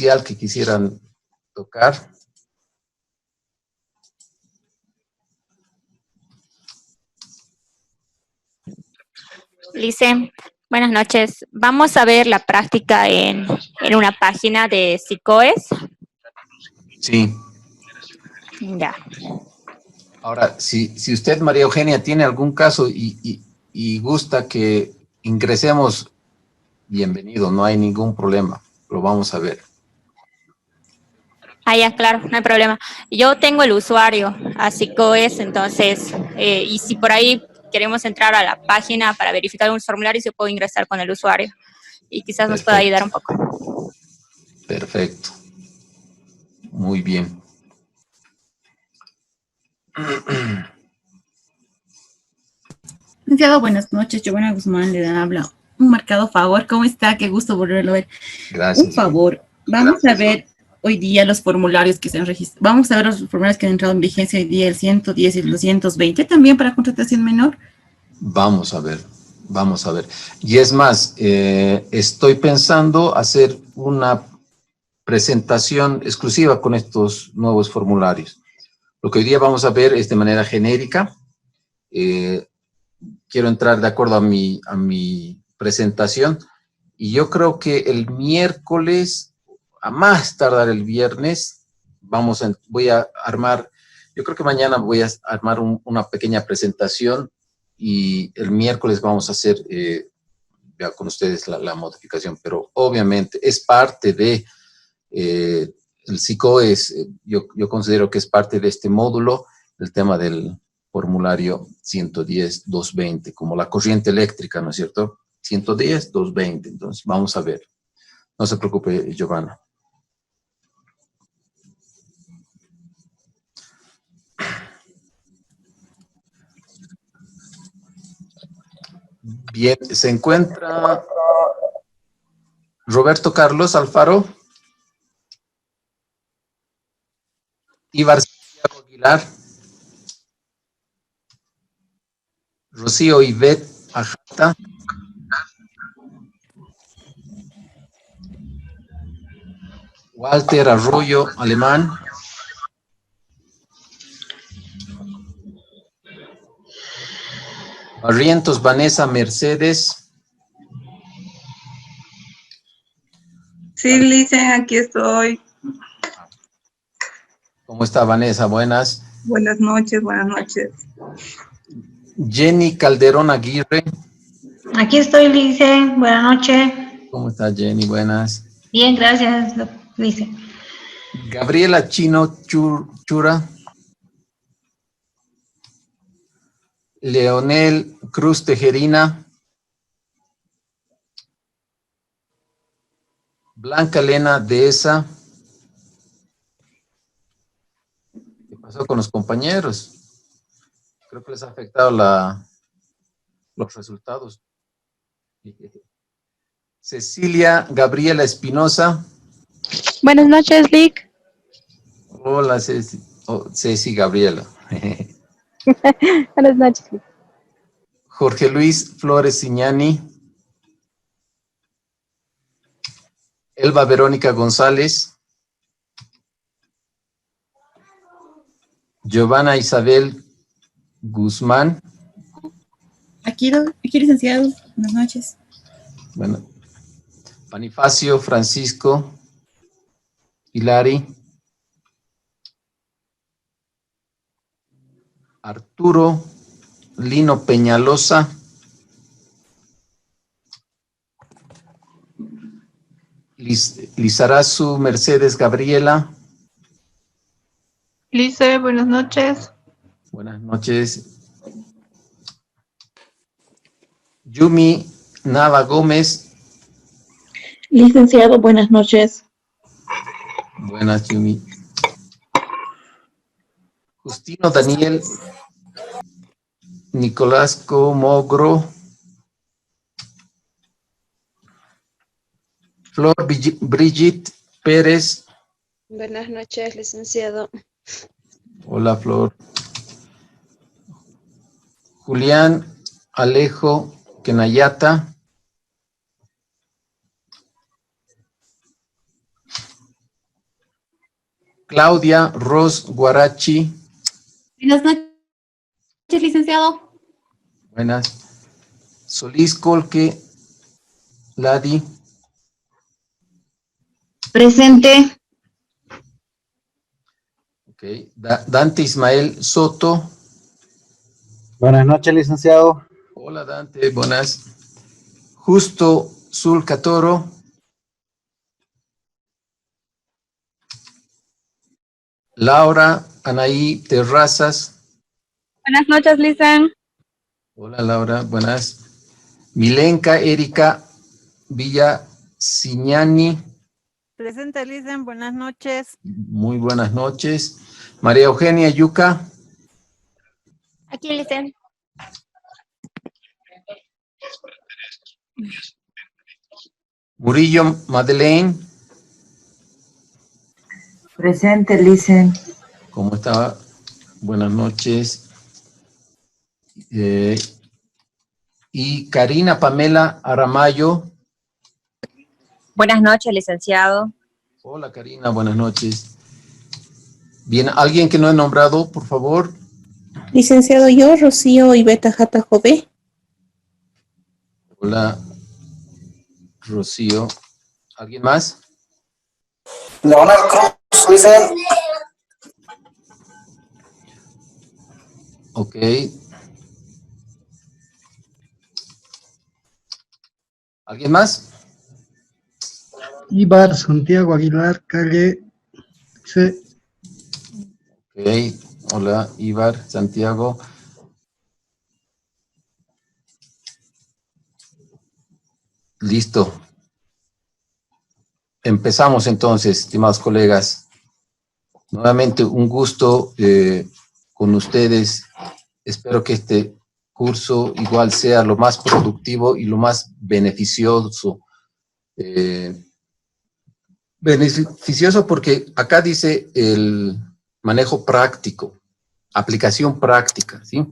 especial que quisieran tocar. Lice, buenas noches. Vamos a ver la práctica en una página de SICOES. Sí. Ya. Ahora, si usted, María Eugenia, tiene algún caso y gusta que ingresemos, bienvenido, no hay ningún problema. Lo vamos a ver. Ah, ya, claro, no hay problema. Yo tengo el usuario a SICOES, entonces, y si por ahí queremos entrar a la página para verificar un formulario, se puede ingresar con el usuario y quizás nos pueda ayudar un poco. Perfecto. Muy bien. Licenciado, buenas noches. Giovanna Guzmán le habla. Un marcado favor. ¿Cómo está? Qué gusto volverlo a ver. Gracias. Un favor. Vamos a ver hoy día los formularios que se han registrado. Vamos a ver los formularios que han entrado en vigencia hoy día, el 110 y el 220, también para contratación menor. Vamos a ver, vamos a ver. Y es más, estoy pensando hacer una presentación exclusiva con estos nuevos formularios. Lo que hoy día vamos a ver es de manera genérica. Quiero entrar de acuerdo a mi presentación. Y yo creo que el miércoles, a más tardar el viernes, voy a armar, yo creo que mañana voy a armar una pequeña presentación y el miércoles vamos a hacer ya con ustedes la modificación, pero obviamente es parte de, el SICOES, yo considero que es parte de este módulo, el tema del formulario 110-220, como la corriente eléctrica, ¿no es cierto? 110-220, entonces vamos a ver. No se preocupe, Giovanna. Bien, se encuentra Roberto Carlos Alfaro, Ibar Santiago Aguilar, Rocío Ivette Ajata, Walter Arroyo Alemán, Barrientos Vanessa Mercedes. Sí, Lice, aquí estoy. ¿Cómo está, Vanessa? Buenas. Buenas noches, buenas noches. Jenny Calderón Aguirre. Aquí estoy, Lice. Buenas noches. ¿Cómo está, Jenny? Buenas. Bien, gracias, Lice. Gabriela Chino Chura. Leonel Cruz Tejerina. Blanca Elena Dehesa. ¿Qué pasó con los compañeros? Creo que les ha afectado los resultados. Cecilia Gabriela Espinosa. Buenas noches, Lick. Hola, Ceci. Oh, Ceci Gabriela. Buenas noches, Lick. Jorge Luis Flores Ciñani. Elba Verónica González. Giovanna Isabel Guzmán. Aquí, licenciado. Buenas noches. Bueno. Bonifacio Francisco Hilari. Arturo Lino Peñalosa. Lizarazu Mercedes Gabriela. Lice, buenas noches. Buenas noches. Yumi Nava Gómez. Licenciado, buenas noches. Buenas, Yumi. Justino Daniel Nicolasco Mogro. Flor Brigitte Pérez. Buenas noches, licenciado. Hola, Flor. Julián Alejo Kenayata. Claudia Ros Guarachi. Buenas noches, licenciado. Buenas. Solís Colque Ladi. Presente. Ok. Dante Ismael Soto. Buenas noches, licenciado. Hola Dante, buenas. Justo Zulca Toro. Laura Anaí Terrazas. Buenas noches, licen. Hola Laura, buenas. Milenka Erika Villa Signani. Presente, Licen, buenas noches. Muy buenas noches. María Eugenia Yuca. Aquí, Licen. Murillo Madeleine. Presente, Licen. ¿Cómo está? Buenas noches. Y Karina Pamela Aramayo. Buenas noches, licenciado. Hola Karina, buenas noches. Bien, ¿alguien que no he nombrado, por favor? Licenciado yo, Rocío Iveta Jata Jové. Hola, Rocío. ¿Alguien más? Leonel Cruz, Licen. Ok. ¿Alguien más? Ibar Santiago Aguilar, calle C. Ok, hola, Ibar, Santiago. Listo. Empezamos entonces, estimados colegas. Nuevamente un gusto con ustedes. Espero que este curso igual sea lo más productivo y lo más beneficioso. Beneficioso porque acá dice el manejo práctico, aplicación práctica, ¿sí?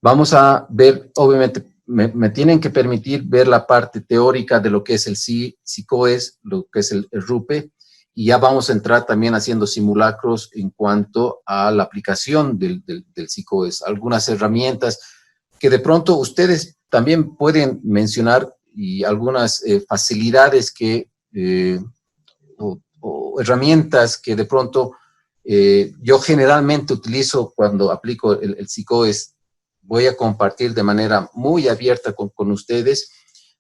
Vamos a ver, obviamente, me tienen que permitir ver la parte teórica de lo que es el SICOES, lo que es el RUPE, y ya vamos a entrar también haciendo simulacros en cuanto a la aplicación del SICOES, algunas herramientas que de pronto ustedes también pueden mencionar y algunas facilidades que, o herramientas que de pronto yo generalmente utilizo cuando aplico el SICOES. Voy a compartir de manera muy abierta con ustedes.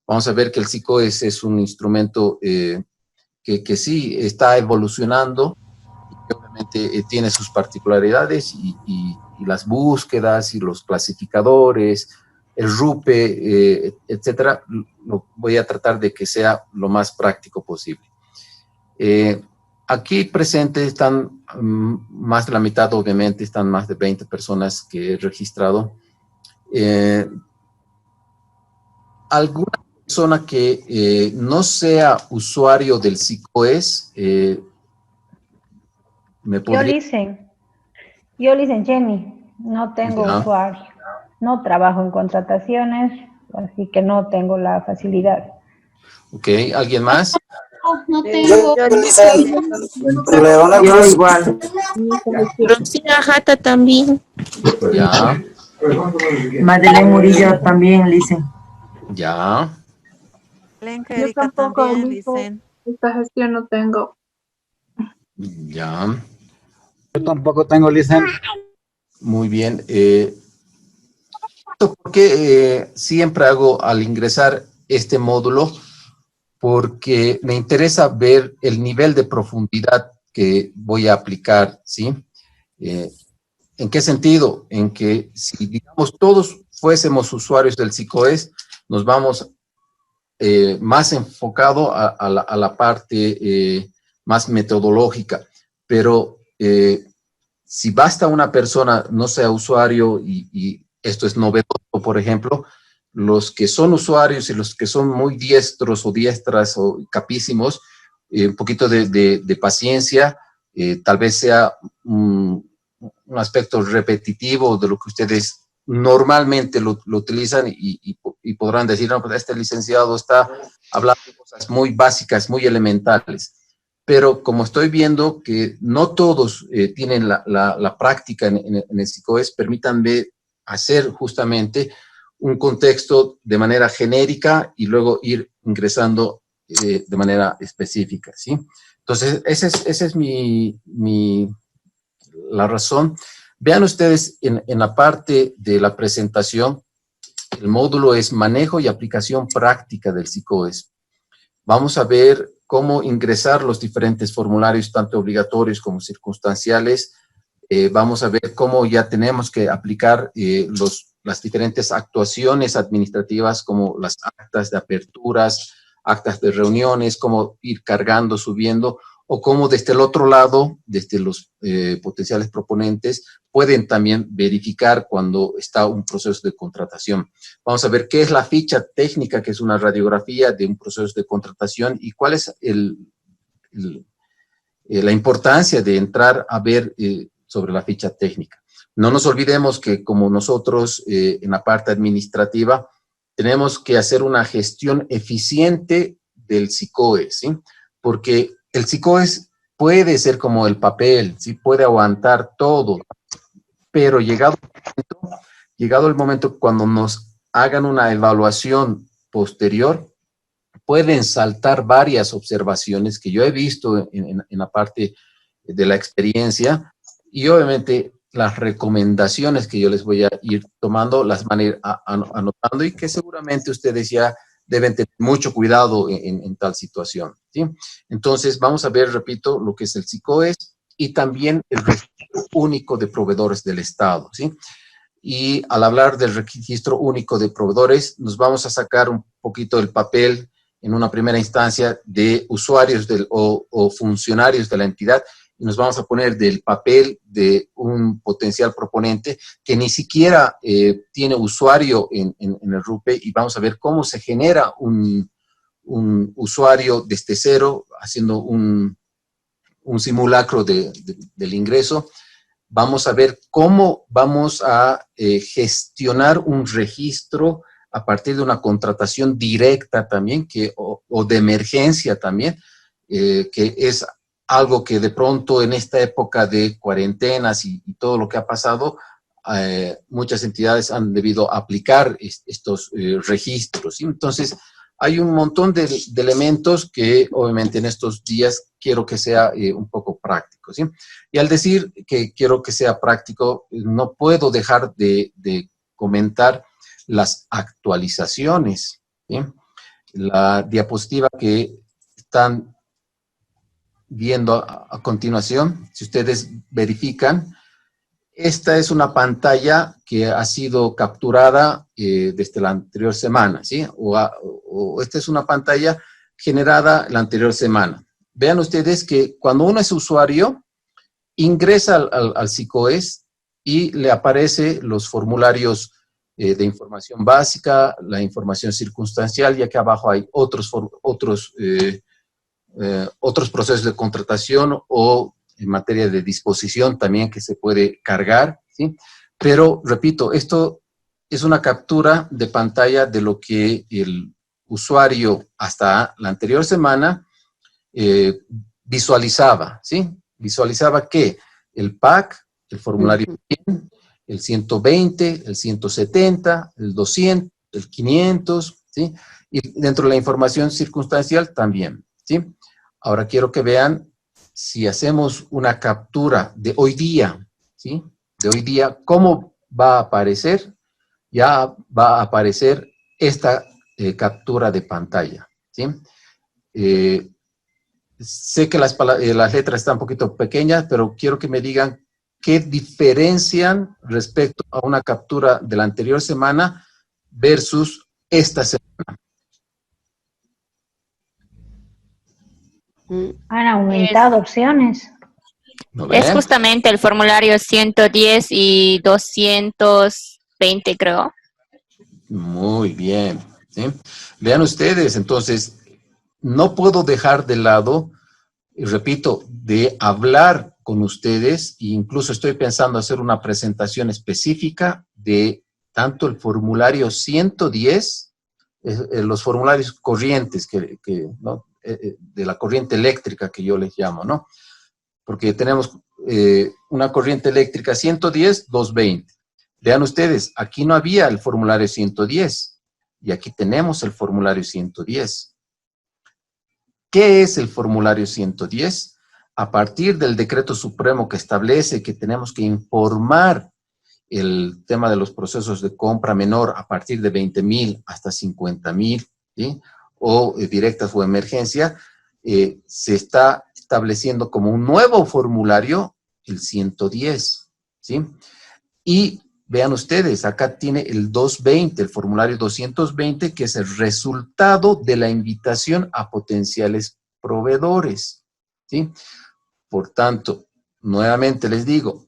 Vamos a ver que el SICOES es un instrumento que sí está evolucionando, y que obviamente tiene sus particularidades y las búsquedas y los clasificadores, el RUPE, etcétera. Voy a tratar de que sea lo más práctico posible. Aquí presentes están más de la mitad, obviamente, están más de 20 personas que he registrado. ¿Alguna persona que no sea usuario del SICOES me podría... Yo licen Jenny, no tengo usuario, no trabajo en contrataciones, así que no tengo la facilidad. Ok, ¿alguien más? No tengo. Yo igual. Rocío Jata también. Ya. Madeleine Murillo también, Licen. Ya. Lenka Yo Erika tampoco, también, Lice. Licen. Esta gestión no tengo. Ya. Yo tampoco tengo, Licen. Muy bien. Porque siempre hago al ingresar este módulo, porque me interesa ver el nivel de profundidad que voy a aplicar, ¿sí? ¿En qué sentido? En que si, digamos, todos fuésemos usuarios del SICOES, nos vamos más enfocado a la parte más metodológica, pero si basta una persona no sea usuario y esto es novedoso, por ejemplo, los que son usuarios y los que son muy diestros o diestras o capísimos, un poquito de paciencia, tal vez sea un aspecto repetitivo de lo que ustedes normalmente lo utilizan y podrán decir, no, pues este licenciado está hablando de cosas muy básicas, muy elementales. pero como estoy viendo que no todos tienen la práctica en el SICOES, permítanme hacer justamente un contexto de manera genérica y luego ir ingresando de manera específica, ¿sí? Entonces, esa es la razón. Vean ustedes en la parte de la presentación, el módulo es manejo y aplicación práctica del SICOES. Vamos a ver cómo ingresar los diferentes formularios, tanto obligatorios como circunstanciales. Vamos a ver cómo ya tenemos que aplicar las diferentes actuaciones administrativas, como las actas de aperturas, actas de reuniones, cómo ir cargando, subiendo, o cómo desde el otro lado, desde los potenciales proponentes, pueden también verificar cuando está un proceso de contratación. Vamos a ver qué es la ficha técnica, que es una radiografía de un proceso de contratación, y cuál es la importancia de entrar a ver sobre la ficha técnica. No nos olvidemos que como nosotros en la parte administrativa tenemos que hacer una gestión eficiente del SICOES, ¿sí? Porque el SICOES puede ser como el papel, ¿sí? Puede aguantar todo, pero llegado el momento cuando nos hagan una evaluación posterior, pueden saltar varias observaciones que yo he visto en la parte de la experiencia, y obviamente las recomendaciones que yo les voy a ir tomando, las van a ir anotando, y que seguramente ustedes ya deben tener mucho cuidado en tal situación, ¿sí? Entonces, vamos a ver, repito, lo que es el SICOES y también el registro único de proveedores del Estado, ¿sí? Y al hablar del registro único de proveedores, nos vamos a sacar un poquito del papel en una primera instancia de usuarios o funcionarios de la entidad, y nos vamos a poner del papel de un potencial proponente que ni siquiera tiene usuario en el RUPE, y vamos a ver cómo se genera un usuario desde cero, haciendo un simulacro del ingreso. Vamos a ver cómo vamos a gestionar un registro a partir de una contratación directa también, o de emergencia también, que es algo que de pronto en esta época de cuarentenas y todo lo que ha pasado, muchas entidades han debido aplicar estos registros, ¿sí? Entonces, hay un montón de elementos que obviamente en estos días quiero que sea un poco práctico, ¿sí? Y al decir que quiero que sea práctico, no puedo dejar de comentar las actualizaciones, ¿sí? La diapositiva que están viendo a continuación, si ustedes verifican, esta es una pantalla que ha sido capturada desde la anterior semana, ¿sí? O esta es una pantalla generada la anterior semana. Vean ustedes que cuando uno es usuario, ingresa al SICOES y le aparece los formularios de información básica, la información circunstancial, y aquí abajo hay otros procesos de contratación o en materia de disposición también que se puede cargar, ¿sí? Pero, repito, esto es una captura de pantalla de lo que el usuario hasta la anterior semana visualizaba, ¿sí? Visualizaba que el PAC, el formulario PIN, el 120, el 170, el 200, el 500, ¿sí? Y dentro de la información circunstancial también, ¿sí? Ahora quiero que vean, si hacemos una captura de hoy día, ¿sí? De hoy día, ¿cómo va a aparecer? Ya va a aparecer esta captura de pantalla, ¿sí? Sé que las letras están un poquito pequeñas, pero quiero que me digan qué diferencian respecto a una captura de la anterior semana versus esta semana. Han aumentado opciones. Es justamente el formulario 110 y 220, creo. Muy bien, ¿sí? Vean ustedes, entonces, no puedo dejar de lado, y repito, de hablar con ustedes, e incluso estoy pensando hacer una presentación específica de tanto el formulario 110, los formularios corrientes, ¿no? de la corriente eléctrica que yo les llamo, ¿no? Porque tenemos una corriente eléctrica 110, 220. Vean ustedes, aquí no había el formulario 110 y aquí tenemos el formulario 110. ¿Qué es el formulario 110? A partir del decreto supremo que establece que tenemos que informar el tema de los procesos de compra menor a partir de 20,000 hasta 50,000, ¿sí? O directas o emergencia, se está estableciendo como un nuevo formulario el 110, ¿sí? Y vean ustedes, acá tiene el 220, el formulario 220, que es el resultado de la invitación a potenciales proveedores, ¿sí? Por tanto, nuevamente les digo,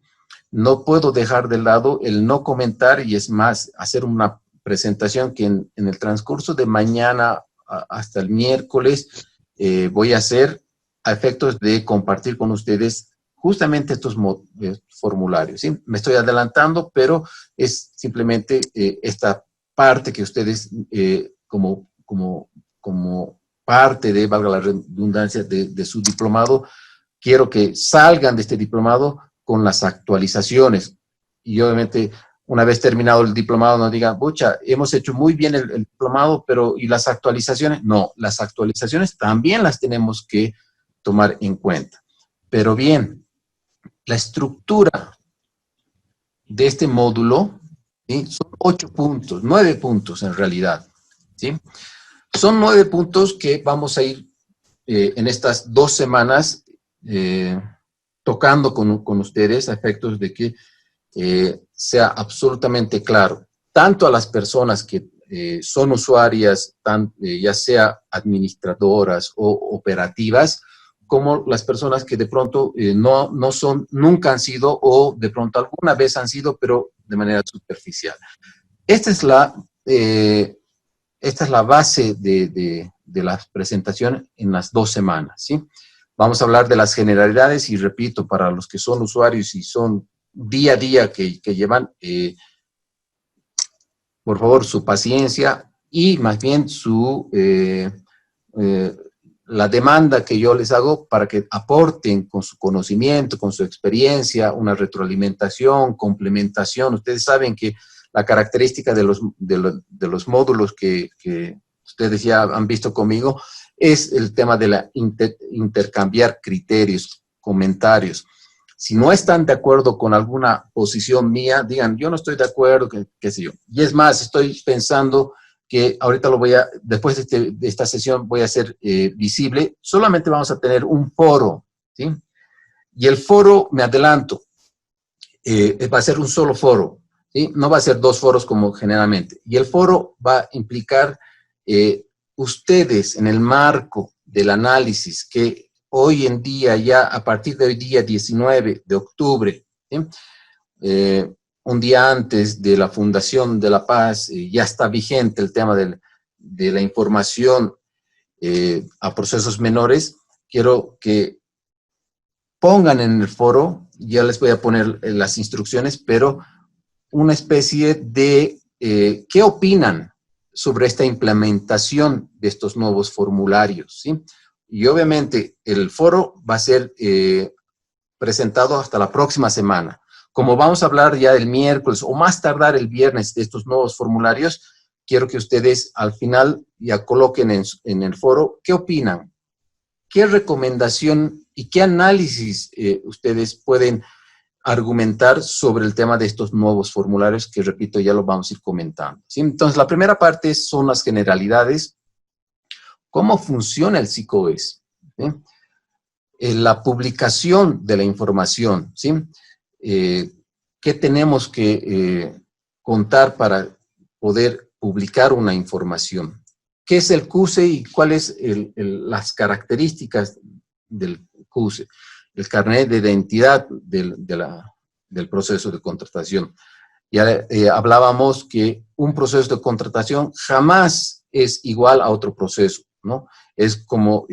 no puedo dejar de lado el no comentar y es más, hacer una presentación que en el transcurso de mañana hasta el miércoles voy a hacer a efectos de compartir con ustedes justamente estos formularios, ¿sí? Me estoy adelantando, pero es simplemente esta parte que ustedes como parte de, valga la redundancia, de su diplomado, quiero que salgan de este diplomado con las actualizaciones. Y obviamente, una vez terminado el diplomado, no digan, pucha, hemos hecho muy bien el diplomado, pero ¿y las actualizaciones? No, las actualizaciones también las tenemos que tomar en cuenta. Pero bien, la estructura de este módulo, ¿sí? Son 8 puntos, 9 puntos en realidad, ¿sí? Son 9 puntos que vamos a ir en estas 2 semanas tocando con ustedes a efectos de que sea absolutamente claro, tanto a las personas que son usuarias, ya sea administradoras o operativas, como las personas que de pronto no son, nunca han sido o de pronto alguna vez han sido, pero de manera superficial. Esta es la base de la presentación en las 2 semanas, ¿sí? Vamos a hablar de las generalidades y repito, para los que son usuarios y son día a día que llevan, por favor, su paciencia y más bien la demanda que yo les hago para que aporten con su conocimiento, con su experiencia, una retroalimentación, complementación. Ustedes saben que la característica de los módulos que ustedes ya han visto conmigo es el tema de la intercambiar criterios, comentarios. Si no están de acuerdo con alguna posición mía, digan, yo no estoy de acuerdo, qué sé yo. Y es más, estoy pensando que ahorita después de esta sesión voy a hacer visible, solamente vamos a tener un foro, ¿sí? Y el foro, me adelanto, va a ser un solo foro, ¿sí? No va a ser 2 foros como generalmente. Y el foro va a implicar ustedes en el marco del análisis que hoy en día, ya a partir de hoy día 19 de octubre, ¿sí? Un día antes de la Fundación de la Paz, ya está vigente el tema de la información a procesos menores. Quiero que pongan en el foro, ya les voy a poner las instrucciones, pero una especie de ¿qué opinan sobre esta implementación de estos nuevos formularios? ¿Sí? Y obviamente el foro va a ser presentado hasta la próxima semana. Como vamos a hablar ya el miércoles o más tardar el viernes de estos nuevos formularios, quiero que ustedes al final ya coloquen en el foro qué opinan, qué recomendación y qué análisis ustedes pueden argumentar sobre el tema de estos nuevos formularios que, repito, ya lo vamos a ir comentando, ¿sí? Entonces, la primera parte son las generalidades. ¿Cómo funciona el SICOES? ¿Sí? La publicación de la información, ¿sí? ¿Qué tenemos que contar para poder publicar una información? ¿Qué es el CUSE y cuáles las características del CUSE? El carnet de identidad del proceso de contratación. Ya hablábamos que un proceso de contratación jamás es igual a otro proceso, ¿no? Es como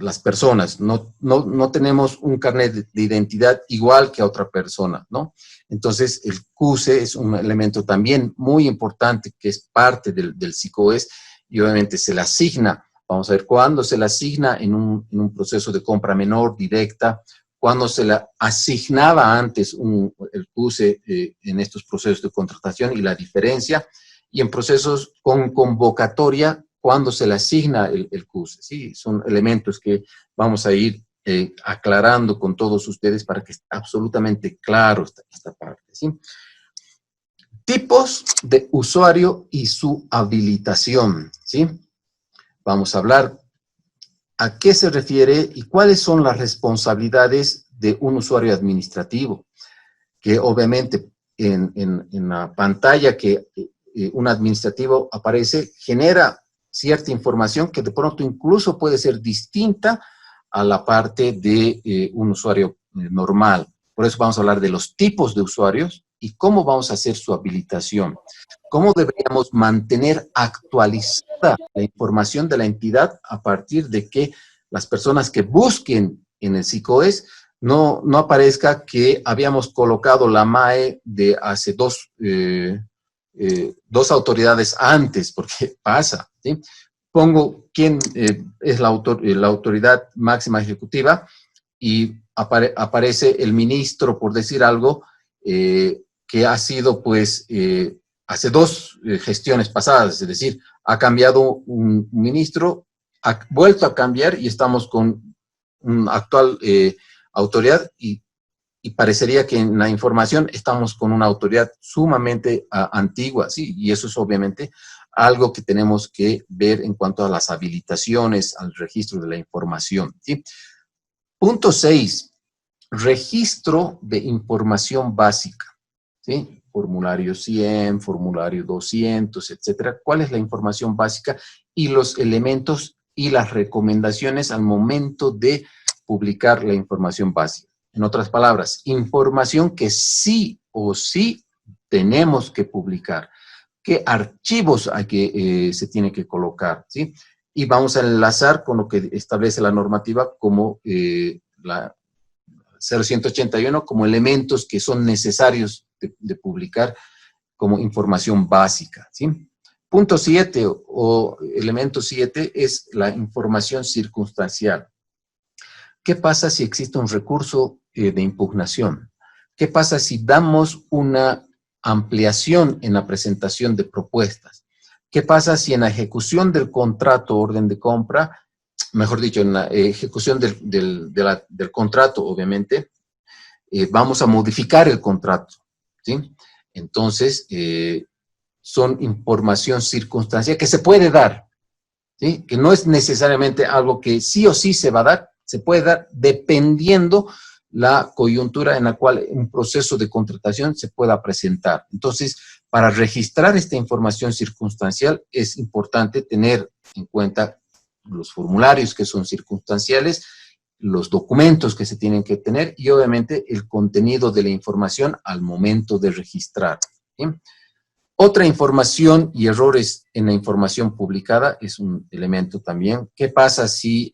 las personas, no tenemos un carnet de identidad igual que a otra persona, ¿no? Entonces, el CUSE es un elemento también muy importante que es parte del SICOES y obviamente se le asigna Vamos a ver cuándo se le asigna en un proceso de compra menor, directa, cuándo se le asignaba antes el CUSE en estos procesos de contratación y la diferencia, y en procesos con convocatoria, cuándo se le asigna el CUSE. ¿Sí? Son elementos que vamos a ir aclarando con todos ustedes para que esté absolutamente claro esta parte. ¿Sí? Tipos de usuario y su habilitación. ¿Sí? Vamos a hablar a qué se refiere y cuáles son las responsabilidades de un usuario administrativo, que obviamente en la pantalla que un administrativo aparece, genera cierta información que de pronto incluso puede ser distinta a la parte de un usuario normal. Por eso vamos a hablar de los tipos de usuarios y cómo vamos a hacer su habilitación. Cómo deberíamos mantener actualizada la información de la entidad a partir de que las personas que busquen en el SICOES no aparezca que habíamos colocado la MAE de hace dos autoridades antes, porque pasa, ¿sí? Pongo quién es la autoridad máxima ejecutiva y aparece el ministro, por decir algo, que ha sido, pues, hace dos gestiones pasadas, es decir, ha cambiado un ministro, ha vuelto a cambiar y estamos con una actual autoridad y parecería que en la información estamos con una autoridad sumamente antigua, ¿sí? Y eso es obviamente algo que tenemos que ver en cuanto a las habilitaciones, al registro de la información, ¿sí? Punto 6, registro de información básica, ¿sí? Formulario 100, formulario 200, etcétera. ¿Cuál es la información básica y los elementos y las recomendaciones al momento de publicar la información básica? En otras palabras, información que sí o sí tenemos que publicar. ¿Qué archivos hay que, se tiene que colocar? ¿Sí? Y vamos a enlazar con lo que establece la normativa como la 0181, como elementos que son necesarios de publicar como información básica. ¿Sí? Punto 7 o elemento 7 es la información circunstancial. ¿Qué pasa si existe un recurso de impugnación? ¿Qué pasa si damos una ampliación en la presentación de propuestas? ¿Qué pasa si en la ejecución del contrato, orden de compra, mejor dicho, en la ejecución del contrato, obviamente, vamos a modificar el contrato? ¿Sí? Entonces, son información circunstancial que se puede dar, ¿sí? Que no es necesariamente algo que sí o sí se va a dar, se puede dar dependiendo la coyuntura en la cual un proceso de contratación se pueda presentar. Entonces, para registrar esta información circunstancial es importante tener en cuenta los formularios que son circunstanciales, los documentos que se tienen que tener y obviamente el contenido de la información al momento de registrar. ¿Sí? Otra información y errores en la información publicada es un elemento también. ¿Qué pasa si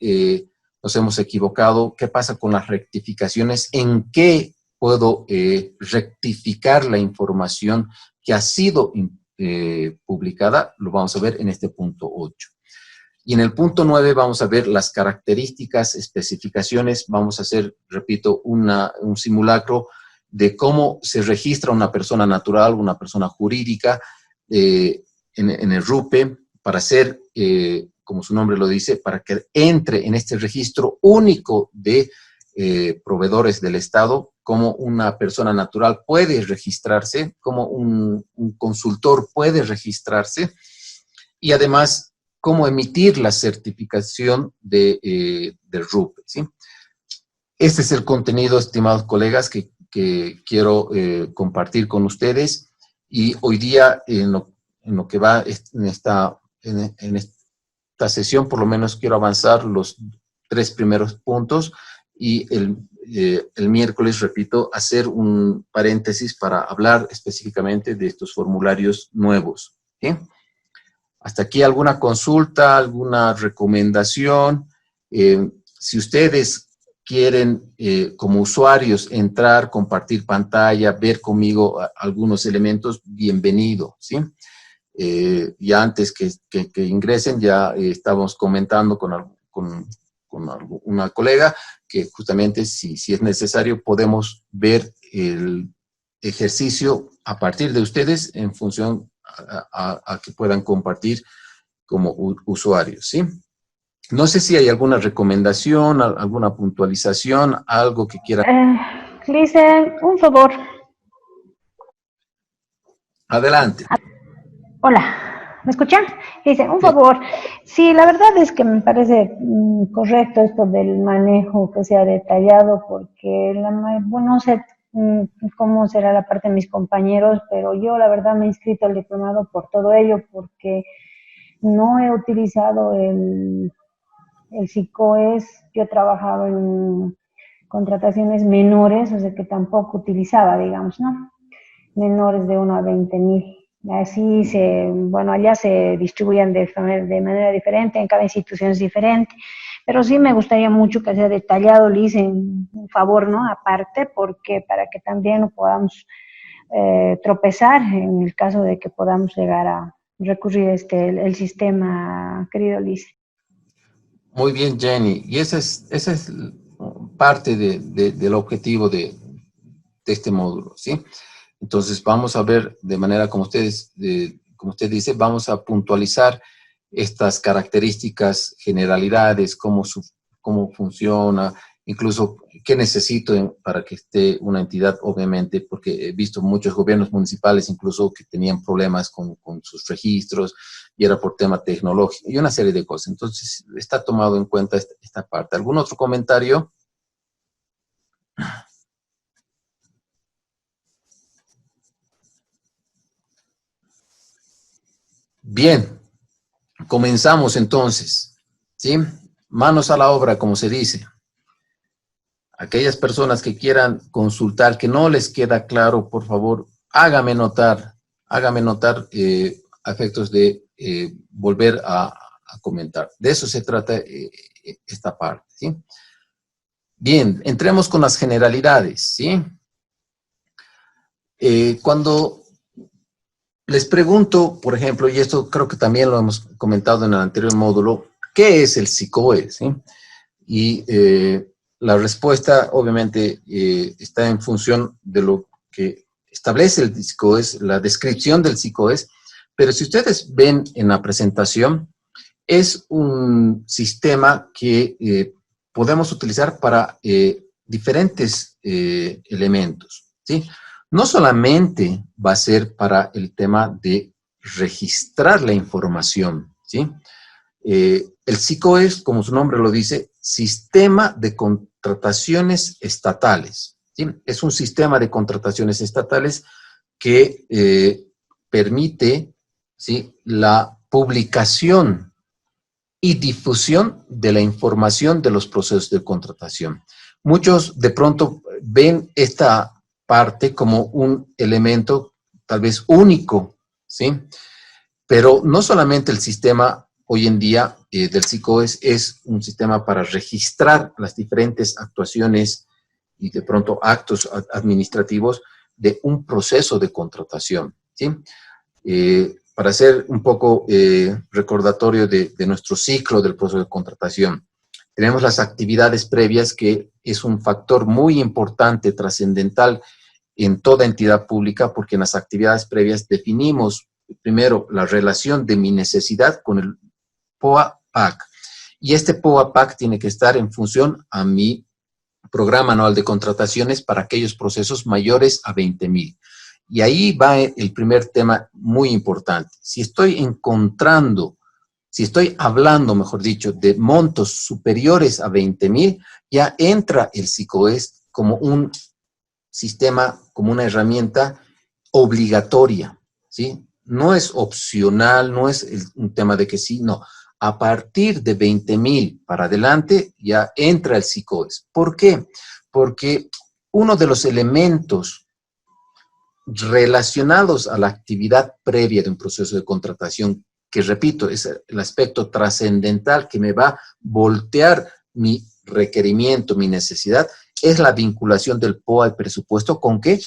nos hemos equivocado? ¿Qué pasa con las rectificaciones? ¿En qué puedo rectificar la información que ha sido publicada? Lo vamos a ver en este punto 8. Y en el punto 9 vamos a ver las características, especificaciones. Vamos a hacer, repito, un simulacro de cómo se registra una persona natural, una persona jurídica en el RUPE para hacer, como su nombre lo dice, para que entre en este registro único de proveedores del Estado, cómo una persona natural puede registrarse, cómo un consultor puede registrarse y además cómo emitir la certificación del RUPE, ¿sí? Este es el contenido, estimados colegas, que quiero compartir con ustedes y hoy día en lo que va en esta sesión, por lo menos quiero avanzar los 3 primeros puntos y el miércoles, repito, hacer un paréntesis para hablar específicamente de estos formularios nuevos, ¿sí? Hasta aquí alguna consulta, alguna recomendación. Si ustedes quieren como usuarios entrar, compartir pantalla, ver conmigo algunos elementos, bienvenido, ¿sí? ya antes que ingresen, ya estábamos comentando con una colega que justamente si es necesario podemos ver el ejercicio a partir de ustedes en función a que puedan compartir como usuarios, ¿sí? No sé si hay alguna recomendación, alguna puntualización, algo que quieran. Listen, un favor. Adelante. Hola, ¿me escuchan? Dicen, un favor. Sí, la verdad es que me parece correcto esto del manejo que sea detallado, porque bueno, no sé cómo será la parte de mis compañeros, pero yo la verdad me he inscrito al diplomado por todo ello, porque no he utilizado el SICOES. Yo he trabajado en contrataciones menores, o sea que tampoco utilizaba, digamos, ¿no? Menores de 1 a 20,000. Así bueno, allá se distribuyen de manera diferente, en cada institución es diferente, pero sí me gustaría mucho que sea detallado, Liz, en un favor, ¿no? Aparte, porque para que también podamos tropezar en el caso de que podamos llegar a recurrir el sistema, querido Liz. Muy bien, Jenny, y esa es parte del objetivo de este módulo, ¿sí? Entonces vamos a ver de manera como usted dice, vamos a puntualizar estas características, generalidades, cómo funciona, incluso qué necesito para que esté una entidad, obviamente, porque he visto muchos gobiernos municipales incluso que tenían problemas con sus registros y era por tema tecnológico y una serie de cosas. Entonces está tomado en cuenta esta parte. ¿Algún otro comentario? Bien, comenzamos entonces, ¿sí? Manos a la obra, como se dice. Aquellas personas que quieran consultar, que no les queda claro, por favor, hágame notar a efectos de volver a comentar. De eso se trata esta parte, ¿sí? Bien, entremos con las generalidades, ¿sí? Cuando les pregunto, por ejemplo, y esto creo que también lo hemos comentado en el anterior módulo, ¿qué es el SICOES? ¿Sí? Y la respuesta, obviamente, está en función de lo que establece el SICOES, la descripción del SICOES, pero si ustedes ven en la presentación, es un sistema que podemos utilizar para diferentes elementos, ¿sí? No solamente va a ser para el tema de registrar la información, ¿sí? El SICOES, como su nombre lo dice, Sistema de Contrataciones Estatales, ¿sí? Es un sistema de contrataciones estatales que permite, ¿sí?, la publicación y difusión de la información de los procesos de contratación. Muchos de pronto ven esta parte como un elemento tal vez único, ¿sí? Pero no solamente el sistema hoy en día del SICOES es un sistema para registrar las diferentes actuaciones y de pronto actos administrativos de un proceso de contratación, ¿sí? Para hacer un poco recordatorio de nuestro ciclo del proceso de contratación, tenemos las actividades previas, que es un factor muy importante, trascendental en toda entidad pública, porque en las actividades previas definimos primero la relación de mi necesidad con el POA-PAC. Y este POA-PAC tiene que estar en función a mi programa anual de contrataciones para aquellos procesos mayores a 20,000. Y ahí va el primer tema muy importante. Si estoy hablando, mejor dicho, de montos superiores a 20,000, ya entra el SICOES como un sistema, como una herramienta obligatoria, ¿sí? No es opcional, no es un tema de que sí, no. A partir de 20,000 para adelante ya entra el SICOES. ¿Por qué? Porque uno de los elementos relacionados a la actividad previa de un proceso de contratación, que repito, es el aspecto trascendental que me va a voltear mi requerimiento, mi necesidad, es la vinculación del POA al presupuesto. ¿Con qué?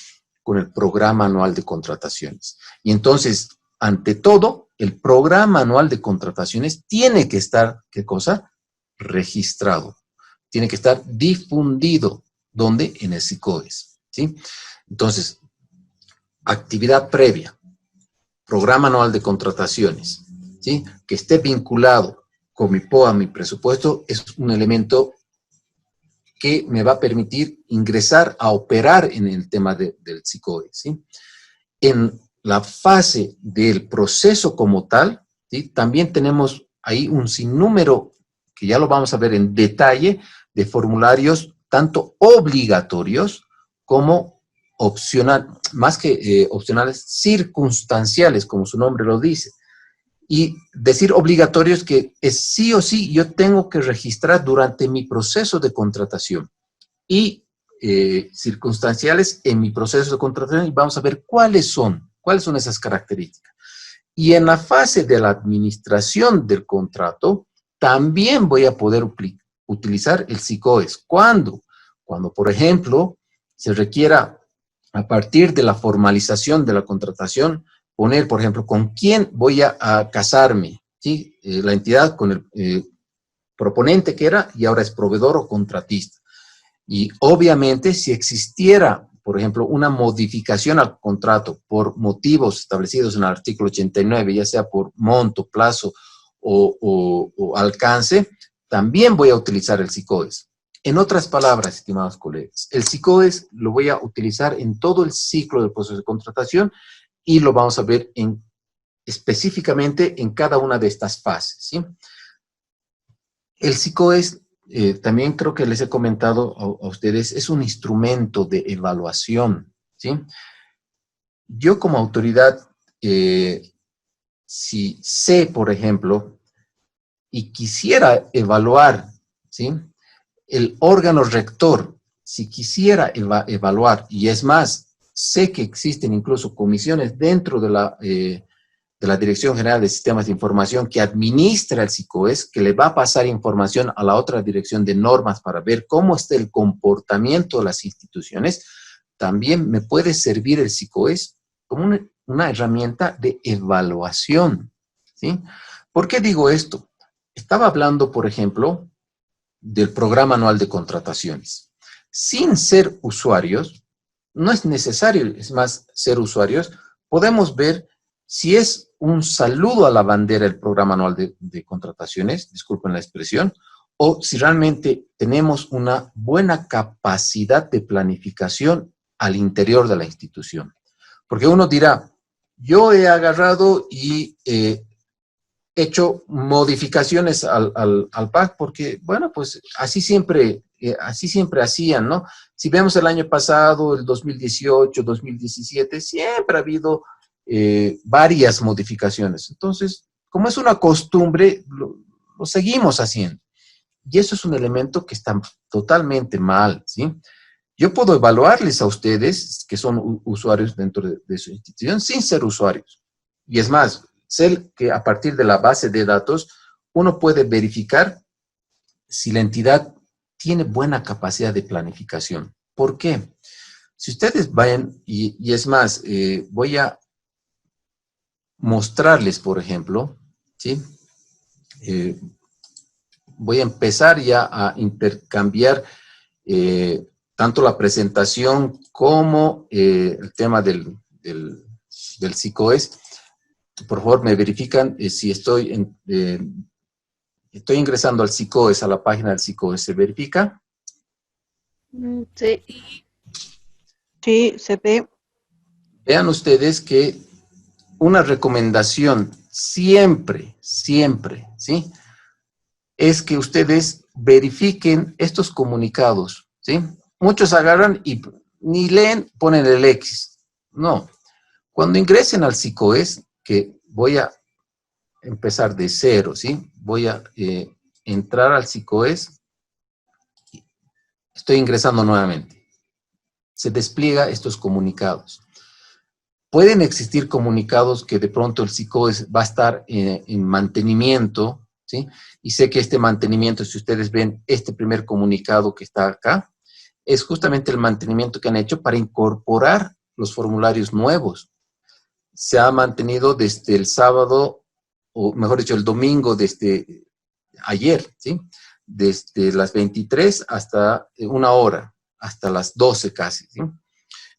Con el programa anual de contrataciones. Y entonces, ante todo, el programa anual de contrataciones tiene que estar, ¿qué cosa? Registrado. Tiene que estar difundido. ¿Dónde? En el SICOES, ¿sí? Entonces, actividad previa, programa anual de contrataciones, ¿sí? Que esté vinculado con mi POA, mi presupuesto, es un elemento que me va a permitir ingresar a operar en el tema del SICOES, ¿sí? En la fase del proceso como tal, ¿sí? También tenemos ahí un sinnúmero, que ya lo vamos a ver en detalle, de formularios tanto obligatorios como opcional, más que opcionales, circunstanciales, como su nombre lo dice. Y decir obligatorios que es sí o sí yo tengo que registrar durante mi proceso de contratación. Y circunstanciales en mi proceso de contratación, y vamos a ver cuáles son esas características. Y en la fase de la administración del contrato, también voy a poder utilizar el SICOES. ¿Cuándo? Cuando, por ejemplo, se requiera, a partir de la formalización de la contratación, poner, por ejemplo, con quién voy a casarme, ¿sí? La entidad con el proponente que era y ahora es proveedor o contratista. Y obviamente si existiera, por ejemplo, una modificación al contrato por motivos establecidos en el artículo 89, ya sea por monto, plazo o alcance, también voy a utilizar el SICOES. En otras palabras, estimados colegas, el SICOES lo voy a utilizar en todo el ciclo del proceso de contratación y lo vamos a ver específicamente en cada una de estas fases, ¿sí? El SICOES, también creo que les he comentado a ustedes, es un instrumento de evaluación, ¿sí? Yo como autoridad, si sé, por ejemplo, y quisiera evaluar, ¿sí? El órgano rector, si quisiera evaluar, y es más, sé que existen incluso comisiones dentro de la Dirección General de Sistemas de Información que administra el SICOES, que le va a pasar información a la otra dirección de normas para ver cómo está el comportamiento de las instituciones, también me puede servir el SICOES como una herramienta de evaluación, ¿sí? ¿Por qué digo esto? Estaba hablando, por ejemplo, del programa anual de contrataciones. Sin ser usuarios, no es necesario, es más, ser usuarios, podemos ver si es un saludo a la bandera el programa anual de contrataciones, disculpen la expresión, o si realmente tenemos una buena capacidad de planificación al interior de la institución. Porque uno dirá, yo he agarrado y hecho modificaciones al PAC porque, bueno, pues así siempre hacían, ¿no? Si vemos el año pasado, el 2018, 2017, siempre ha habido varias modificaciones. Entonces, como es una costumbre, lo seguimos haciendo. Y eso es un elemento que está totalmente mal, ¿sí? Yo puedo evaluarles a ustedes, que son usuarios dentro de su institución, sin ser usuarios. Y es más, sé que a partir de la base de datos, uno puede verificar si la entidad tiene buena capacidad de planificación. ¿Por qué? Si ustedes vayan, y es más, voy a mostrarles, por ejemplo, ¿sí? Voy a empezar ya a intercambiar tanto la presentación como el tema del SICOES. Por favor, me verifican si estoy ingresando al SICOES, a la página del SICOES. ¿Se verifica? Sí. Sí, se ve. Vean ustedes que una recomendación siempre, siempre, ¿sí? Es que ustedes verifiquen estos comunicados, ¿sí? Muchos agarran y ni leen, ponen el X. No. Cuando ingresen al SICOES, que voy a empezar de cero, ¿sí? Voy a entrar al SICOES. Estoy ingresando nuevamente. Se despliega estos comunicados. Pueden existir comunicados que de pronto el SICOES va a estar en mantenimiento, ¿sí? Y sé que este mantenimiento, si ustedes ven este primer comunicado que está acá, es justamente el mantenimiento que han hecho para incorporar los formularios nuevos. se ha mantenido desde el sábado, o mejor dicho, el domingo desde ayer, ¿sí? Desde las 23 hasta 1 hora, hasta las 12 casi, ¿sí?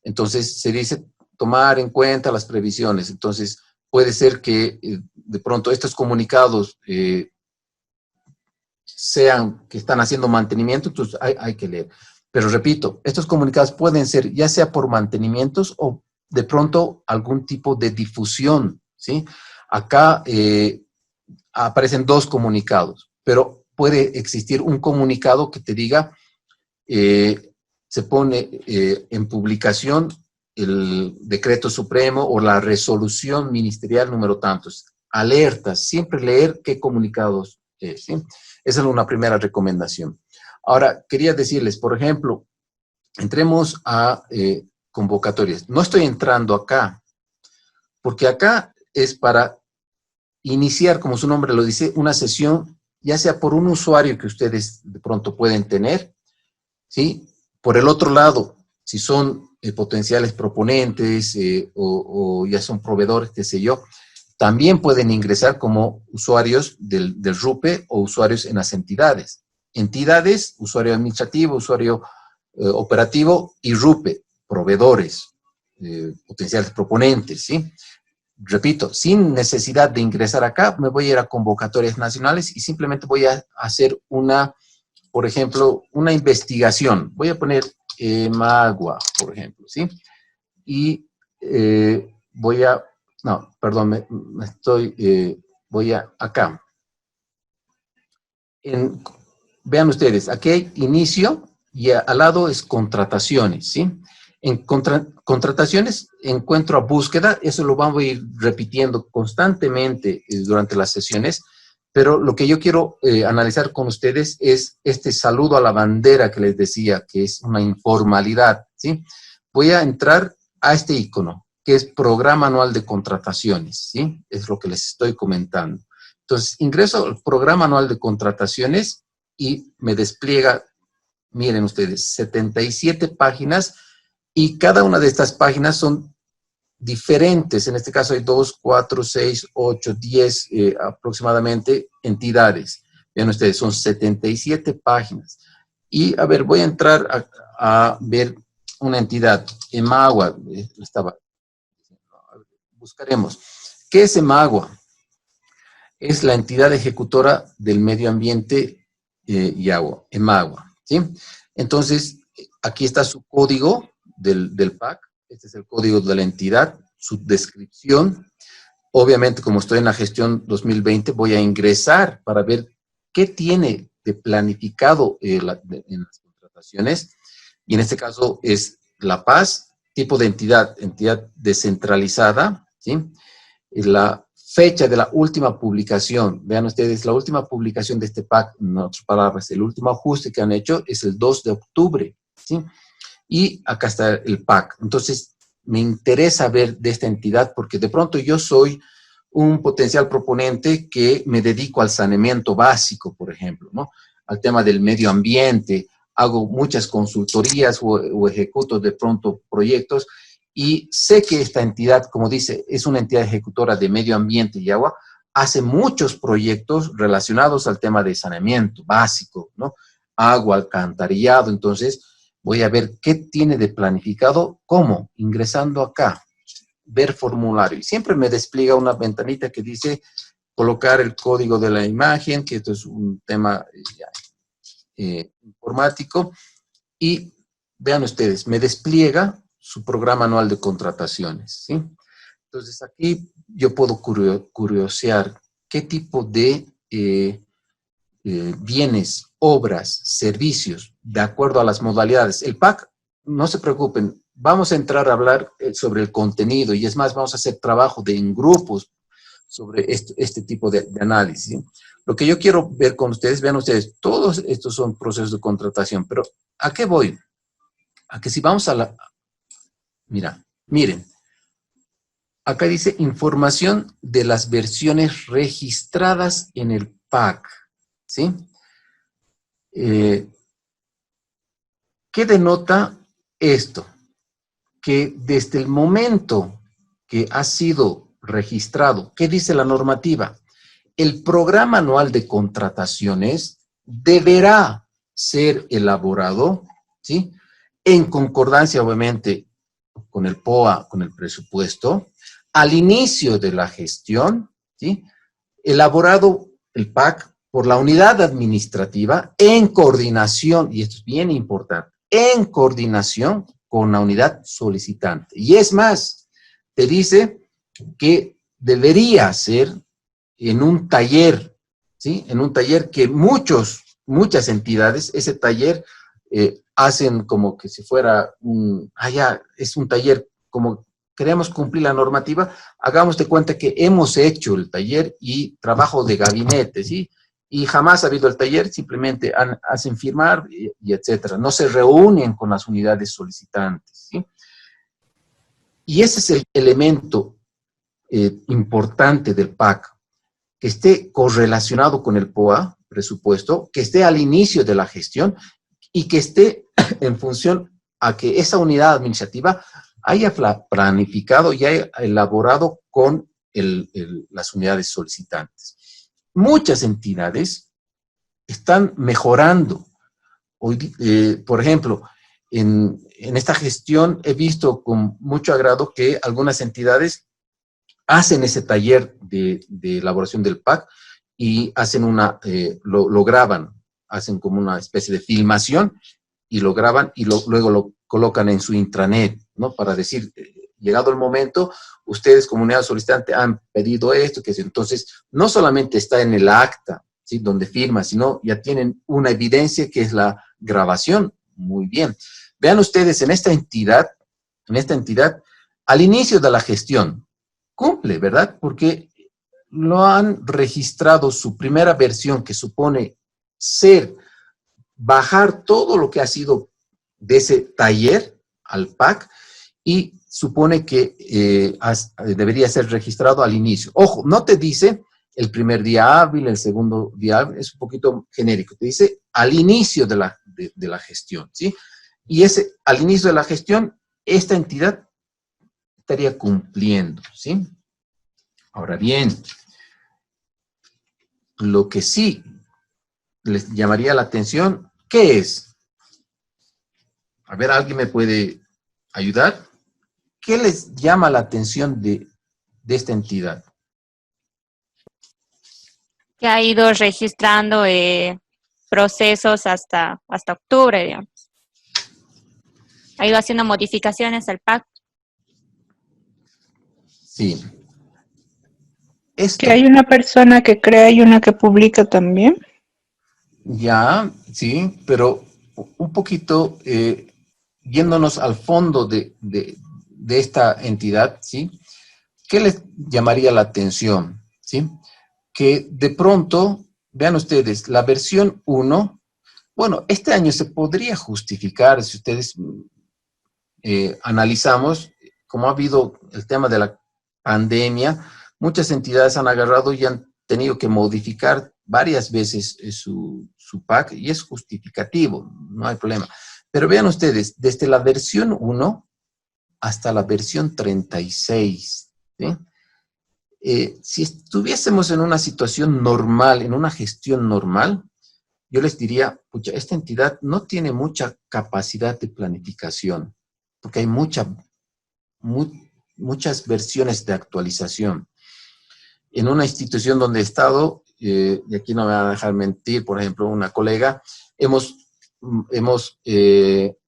Entonces, se dice tomar en cuenta las previsiones. Entonces, puede ser que de pronto estos comunicados sean que están haciendo mantenimiento, entonces hay que leer. Pero repito, estos comunicados pueden ser ya sea por mantenimientos o de pronto algún tipo de difusión, ¿sí? Acá aparecen 2 comunicados, pero puede existir un comunicado que te diga, se pone en publicación el decreto supremo o la resolución ministerial número tantos. Alertas, siempre leer qué comunicados es, ¿sí? Esa es una primera recomendación. Ahora, quería decirles, por ejemplo, entremos a convocatorias. No estoy entrando acá, porque acá es para iniciar, como su nombre lo dice, una sesión, ya sea por un usuario que ustedes de pronto pueden tener, ¿sí? Por el otro lado, si son potenciales proponentes o ya son proveedores, qué sé yo, también pueden ingresar como usuarios del RUPE o usuarios en las entidades. Entidades, usuario administrativo, usuario operativo y RUPE, proveedores, potenciales proponentes, ¿sí? Repito, sin necesidad de ingresar acá, me voy a ir a convocatorias nacionales y simplemente voy a hacer una, por ejemplo, una investigación. Voy a poner Magua, por ejemplo, ¿sí? Y voy a, no, perdón, voy a acá. Vean ustedes, aquí hay inicio y al lado es contrataciones, ¿sí? En contrataciones encuentro a búsqueda, eso lo vamos a ir repitiendo constantemente durante las sesiones, pero lo que yo quiero analizar con ustedes es este saludo a la bandera que les decía, que es una informalidad, ¿sí? Voy a entrar a este icono, que es Programa Anual de Contrataciones, ¿sí? Es lo que les estoy comentando. Entonces, ingreso al Programa Anual de Contrataciones y me despliega, miren ustedes, 77 páginas, y cada una de estas páginas son diferentes. En este caso hay 2, 4, 6, 8, 10 aproximadamente entidades. Vean ustedes, son 77 páginas. Y, a ver, voy a entrar a ver una entidad. Emagua, buscaremos. ¿Qué es Emagua? Es la entidad ejecutora del medio ambiente y agua, Emagua, ¿sí? Entonces, aquí está su código del PAC, este es el código de la entidad, su descripción. Obviamente, como estoy en la gestión 2020, voy a ingresar para ver qué tiene de planificado en las contrataciones, y en este caso es La Paz, tipo de entidad descentralizada, ¿sí? La fecha de la última publicación, vean ustedes, la última publicación de este PAC, en otras palabras, el último ajuste que han hecho es el 2 de octubre, ¿sí? Y acá está el PAC. Entonces, me interesa ver de esta entidad porque de pronto yo soy un potencial proponente que me dedico al saneamiento básico, por ejemplo, ¿no? Al tema del medio ambiente, hago muchas consultorías o ejecuto de pronto proyectos y sé que esta entidad, como dice, es una entidad ejecutora de medio ambiente y agua, hace muchos proyectos relacionados al tema de saneamiento básico, ¿no? Agua, alcantarillado. Entonces, voy a ver qué tiene de planificado, cómo, ingresando acá, ver formulario. Y siempre me despliega una ventanita que dice colocar el código de la imagen, que esto es un tema informático. Y vean ustedes, me despliega su programa anual de contrataciones, ¿sí? Entonces aquí yo puedo curiosear qué tipo de bienes, obras, servicios, de acuerdo a las modalidades. El PAC, no se preocupen, vamos a entrar a hablar sobre el contenido y es más, vamos a hacer trabajo en grupos sobre este tipo de análisis, ¿sí? Lo que yo quiero ver con ustedes, vean ustedes, todos estos son procesos de contratación, pero ¿a qué voy? A que si vamos a la... Miren, acá dice información de las versiones registradas en el PAC, ¿sí? ¿Qué denota esto? Que desde el momento que ha sido registrado. ¿Qué dice la normativa? El programa anual de contrataciones deberá ser elaborado, ¿sí?, en concordancia, obviamente, con el POA, con el presupuesto, al inicio de la gestión, ¿sí?, elaborado el PAC por la unidad administrativa en coordinación, y esto es bien importante, en coordinación con la unidad solicitante. Y es más, te dice que debería ser en un taller, ¿sí?, en un taller que muchas entidades, ese taller hacen como que si fuera es un taller, como queremos cumplir la normativa, hagamos de cuenta que hemos hecho el taller y trabajo de gabinete, ¿sí? Y jamás ha habido el taller, simplemente hacen firmar y etcétera. No se reúnen con las unidades solicitantes, ¿sí? Y ese es el elemento importante del PAC, que esté correlacionado con el POA, presupuesto, que esté al inicio de la gestión y que esté en función a que esa unidad administrativa haya planificado y haya elaborado con las unidades solicitantes. Muchas entidades están mejorando. Hoy, por ejemplo, en esta gestión he visto con mucho agrado que algunas entidades hacen ese taller de elaboración del PAC y hacen lo graban, hacen como una especie de filmación y lo graban y luego lo colocan en su intranet, ¿no? Para decir, llegado el momento, ustedes, comunidad solicitante, han pedido esto, que es, entonces, no solamente está en el acta, ¿sí?, donde firma, sino ya tienen una evidencia que es la grabación. Muy bien. Vean ustedes, en esta entidad, al inicio de la gestión, cumple, ¿verdad? Porque lo han registrado su primera versión, que supone bajar todo lo que ha sido de ese taller al PAC, y supone que debería ser registrado al inicio. Ojo, no te dice el primer día hábil, el segundo día hábil, es un poquito genérico, te dice al inicio de la gestión, ¿sí? Y al inicio de la gestión, esta entidad estaría cumpliendo, ¿sí? Ahora bien, lo que sí les llamaría la atención, ¿qué es? A ver, ¿alguien me puede ayudar? ¿Qué les llama la atención de esta entidad? Que ha ido registrando procesos hasta octubre, digamos. Ha ido haciendo modificaciones al PAC. Sí. Que hay una persona que crea y una que publica también. Ya, sí, pero un poquito yéndonos al fondo de esta entidad, ¿sí? ¿Qué les llamaría la atención? ¿Sí? Que de pronto, vean ustedes, la versión 1, bueno, este año se podría justificar, si ustedes analizamos, como ha habido el tema de la pandemia, muchas entidades han agarrado y han tenido que modificar varias veces su PAC, y es justificativo, no hay problema. Pero vean ustedes, desde la versión 1 hasta la versión 36, ¿sí? Si estuviésemos en una situación normal, en una gestión normal, yo les diría, pucha, esta entidad no tiene mucha capacidad de planificación, porque hay muchas versiones de actualización. En una institución donde he estado, y aquí no me van a dejar mentir, por ejemplo, una colega, hemos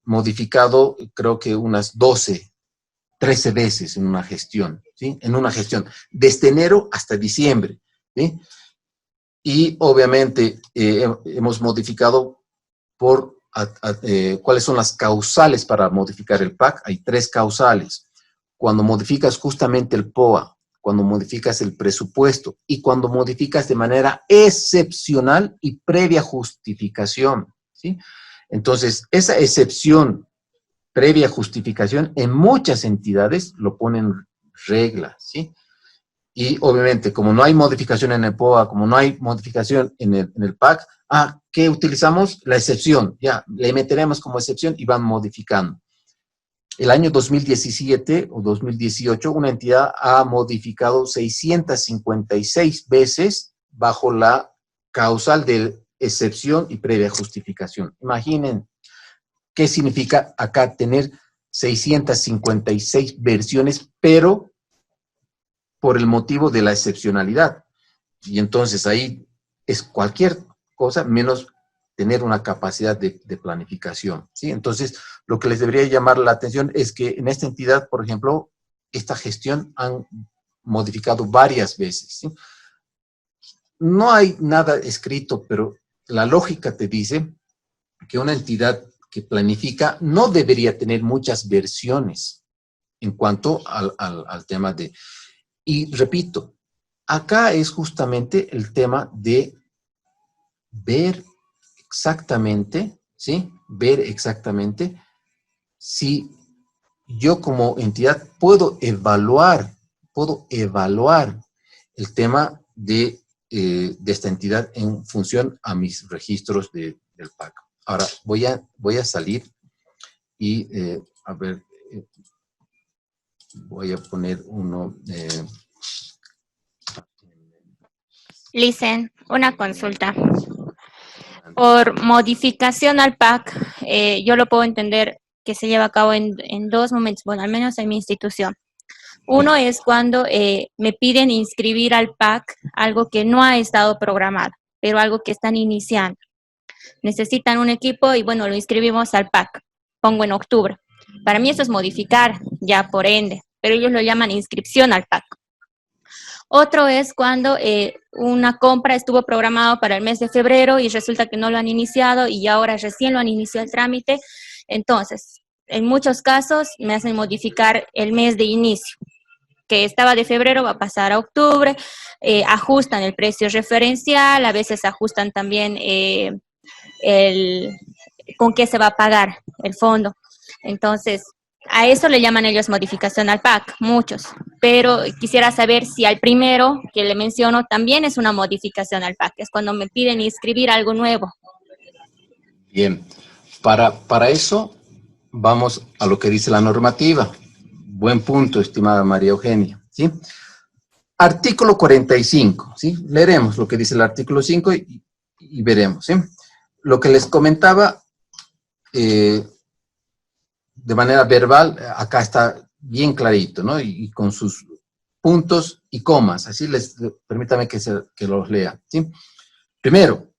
modificado, creo que unas 13 veces en una gestión, ¿sí? En una gestión, desde enero hasta diciembre, ¿sí? Y obviamente hemos modificado cuáles son las causales para modificar el PAC. Hay 3 causales. Cuando modificas justamente el POA, cuando modificas el presupuesto y cuando modificas de manera excepcional y previa justificación, ¿sí? Entonces, esa excepción previa justificación, en muchas entidades lo ponen regla, ¿sí? Y obviamente, como no hay modificación en el POA, como no hay modificación en el PAC, ¿qué utilizamos? La excepción, ya, le meteremos como excepción y van modificando. el año 2017 o 2018, una entidad ha modificado 656 veces bajo la causal de excepción y previa justificación. Imaginen qué significa acá tener 656 versiones, pero por el motivo de la excepcionalidad. Y entonces ahí es cualquier cosa menos tener una capacidad de planificación, ¿sí? Entonces, lo que les debería llamar la atención es que en esta entidad, por ejemplo, esta gestión han modificado varias veces, ¿sí? No hay nada escrito, pero la lógica te dice que una entidad que planifica no debería tener muchas versiones en cuanto al tema de... Y repito, acá es justamente el tema de ver exactamente, ¿sí? Ver exactamente si yo como entidad puedo evaluar el tema de esta entidad en función a mis registros del PAC. Ahora voy a salir y, a ver, voy a poner uno... Licen, una consulta. Por modificación al PAC, yo lo puedo entender que se lleva a cabo en dos momentos, bueno, al menos en mi institución. Uno es cuando me piden inscribir al PAC algo que no ha estado programado, pero algo que están iniciando. Necesitan un equipo y bueno, lo inscribimos al PAC, pongo en octubre. Para mí eso es modificar, ya por ende, pero ellos lo llaman inscripción al PAC. Otro es cuando una compra estuvo programada para el mes de febrero y resulta que no lo han iniciado y ahora recién lo han iniciado el trámite. Entonces, en muchos casos me hacen modificar el mes de inicio, que estaba de febrero va a pasar a octubre, ajustan el precio referencial, a veces ajustan también con qué se va a pagar el fondo. Entonces, a eso le llaman ellos modificación al PAC, muchos. Pero quisiera saber si al primero que le menciono también es una modificación al PAC, es cuando me piden inscribir algo nuevo. Bien, para eso vamos a lo que dice la normativa. Buen punto, estimada María Eugenia, ¿sí? Artículo 45, ¿sí? Leeremos lo que dice el artículo 5 y veremos, ¿sí? Lo que les comentaba de manera verbal, acá está bien clarito, ¿no? Y con sus puntos y comas, así permítame que los lea, ¿sí? Primero,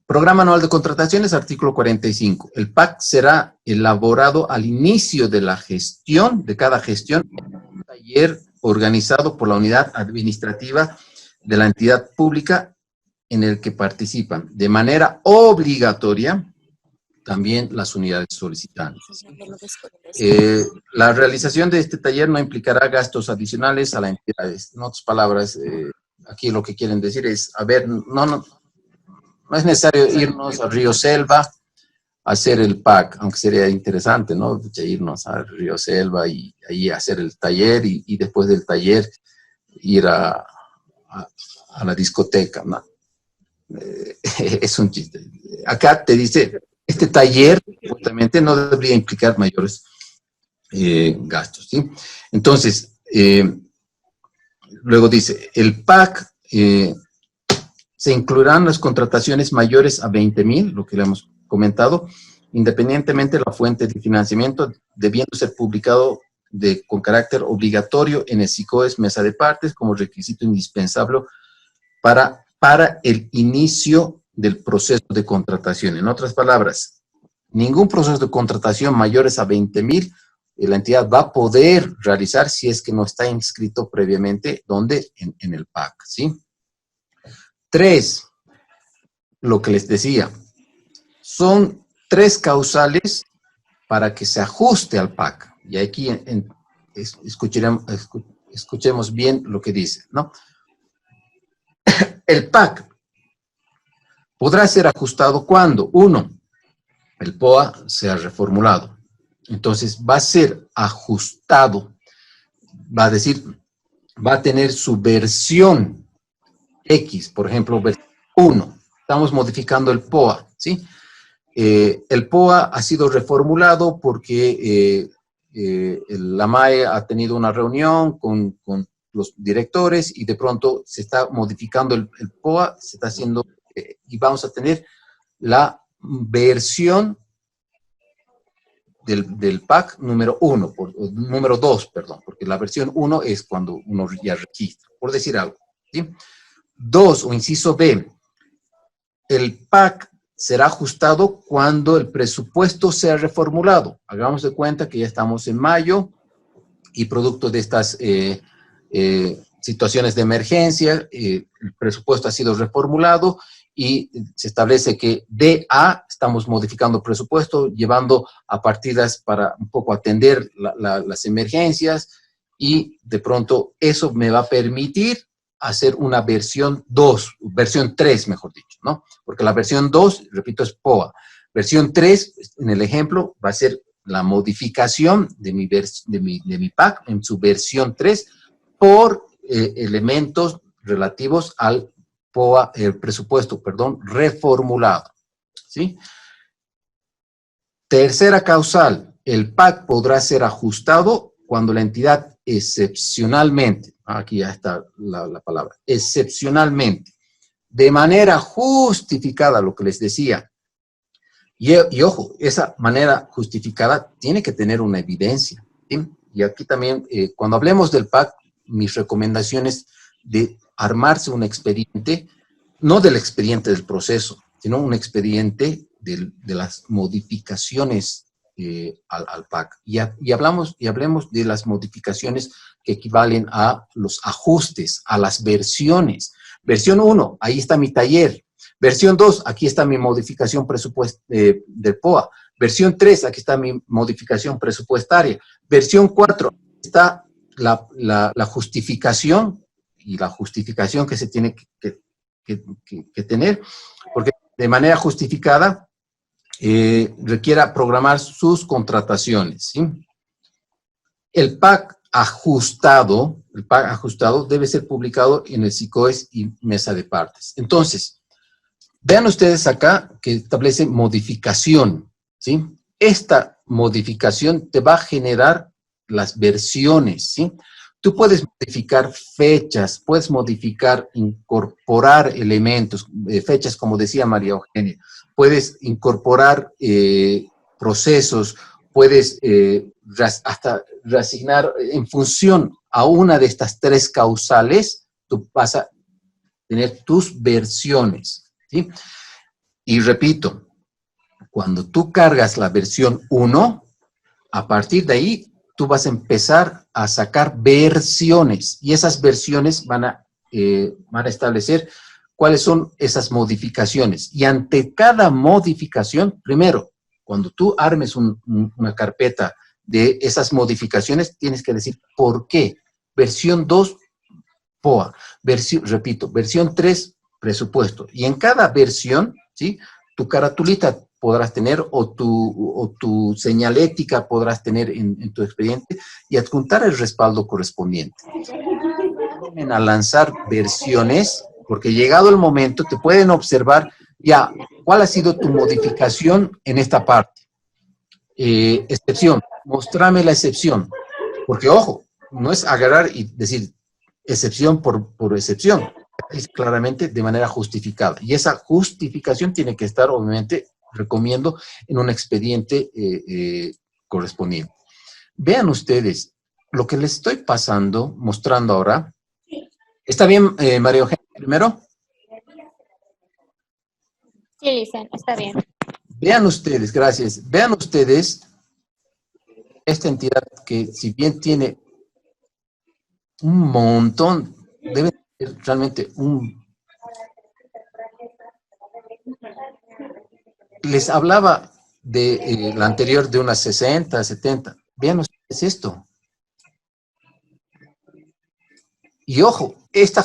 Programa Anual de Contrataciones, artículo 45. El PAC será elaborado al inicio de la gestión, de cada gestión, en un taller organizado por la unidad administrativa de la entidad pública en el que participan de manera obligatoria también las unidades solicitantes. La realización de este taller no implicará gastos adicionales a la entidad. En otras palabras, aquí lo que quieren decir es, a ver, no es necesario irnos a Río Selva a hacer el PAC, aunque sería interesante, ¿no? Irnos a Río Selva y ahí hacer el taller y después del taller ir a la discoteca, ¿no? Es un chiste. Acá te dice, este taller justamente no debería implicar mayores gastos, ¿sí? Entonces, luego dice, el PAC se incluirán las contrataciones mayores a 20,000, lo que le hemos comentado, independientemente de la fuente de financiamiento, debiendo ser publicado con carácter obligatorio en el SICOES Mesa de Partes como requisito indispensable para el inicio del proceso de contratación. En otras palabras, ningún proceso de contratación mayores a 20,000 la entidad va a poder realizar si es que no está inscrito previamente, ¿dónde? En el PAC, ¿sí? 3, lo que les decía, son 3 causales para que se ajuste al PAC. Y aquí escuchemos bien lo que dice, ¿no? El PAC podrá ser ajustado cuando, 1, el POA sea reformulado. Entonces va a ser ajustado, va a decir, va a tener su versión X, por ejemplo, versión 1. Estamos modificando el POA, ¿sí? El POA ha sido reformulado porque la MAE ha tenido una reunión con los directores y de pronto se está modificando el POA, se está haciendo, y vamos a tener la versión del PAC número 1, número 2, perdón, porque la versión 1 es cuando uno ya registra, por decir algo, ¿sí? 2, o inciso B, el PAC será ajustado cuando el presupuesto sea reformulado. Hagamos de cuenta que ya estamos en mayo y producto de estas situaciones de emergencia, el presupuesto ha sido reformulado y se establece que de A estamos modificando el presupuesto, llevando a partidas para un poco atender las emergencias, y de pronto eso me va a permitir hacer una versión 2, versión 3, mejor dicho, ¿no? Porque la versión 2, repito, es POA. Versión 3, en el ejemplo, va a ser la modificación de mi PAC en su versión 3 por elementos relativos al POA, el presupuesto, perdón, reformulado, ¿sí? Tercera causal, el PAC podrá ser ajustado cuando la entidad excepcionalmente, aquí ya está la palabra, excepcionalmente, de manera justificada, lo que les decía, y ojo, esa manera justificada tiene que tener una evidencia, ¿sí? Y aquí también, cuando hablemos del PAC, mis recomendaciones de armarse un expediente, no del expediente del proceso, sino un expediente de las modificaciones al PAC. Y hablemos de las modificaciones que equivalen a los ajustes, a las versiones. Versión 1, ahí está mi taller. Versión 2, aquí está mi modificación del POA. Versión 3, aquí está mi modificación presupuestaria. Versión 4, está la justificación, y la justificación que se tiene que tener, porque de manera justificada requiera programar sus contrataciones, ¿sí? El PAC ajustado debe ser publicado en el SICOES y mesa de partes. Entonces, vean ustedes acá que establece modificación, ¿sí? Esta modificación te va a generar las versiones, ¿sí? Tú puedes modificar fechas, puedes modificar, incorporar elementos, fechas como decía María Eugenia, puedes incorporar procesos, puedes hasta reasignar en función a una de estas 3 causales, tú vas a tener tus versiones, ¿sí? Y repito, cuando tú cargas la versión 1, a partir de ahí, tú vas a empezar a sacar versiones, y esas versiones van a establecer cuáles son esas modificaciones. Y ante cada modificación, primero, cuando tú armes una carpeta de esas modificaciones, tienes que decir por qué. Versión 2, POA. Repito, versión 3, presupuesto. Y en cada versión, ¿sí?, tu caratulita podrás tener, o tu señalética podrás tener en tu expediente, y adjuntar el respaldo correspondiente. A lanzar versiones, porque llegado el momento te pueden observar ya cuál ha sido tu modificación en esta parte. Excepción, mostrame la excepción, porque ojo, no es agarrar y decir excepción por excepción, es claramente de manera justificada, y esa justificación tiene que estar, obviamente, recomiendo, en un expediente correspondiente. Vean ustedes lo que les estoy mostrando ahora. ¿Está bien, María Eugenia, primero? Sí, Lisa, está bien. Vean ustedes, gracias. Vean ustedes esta entidad que, si bien tiene un montón, debe ser realmente Les hablaba de la anterior de unas 60, 70. Vean ustedes esto. Y ojo, esta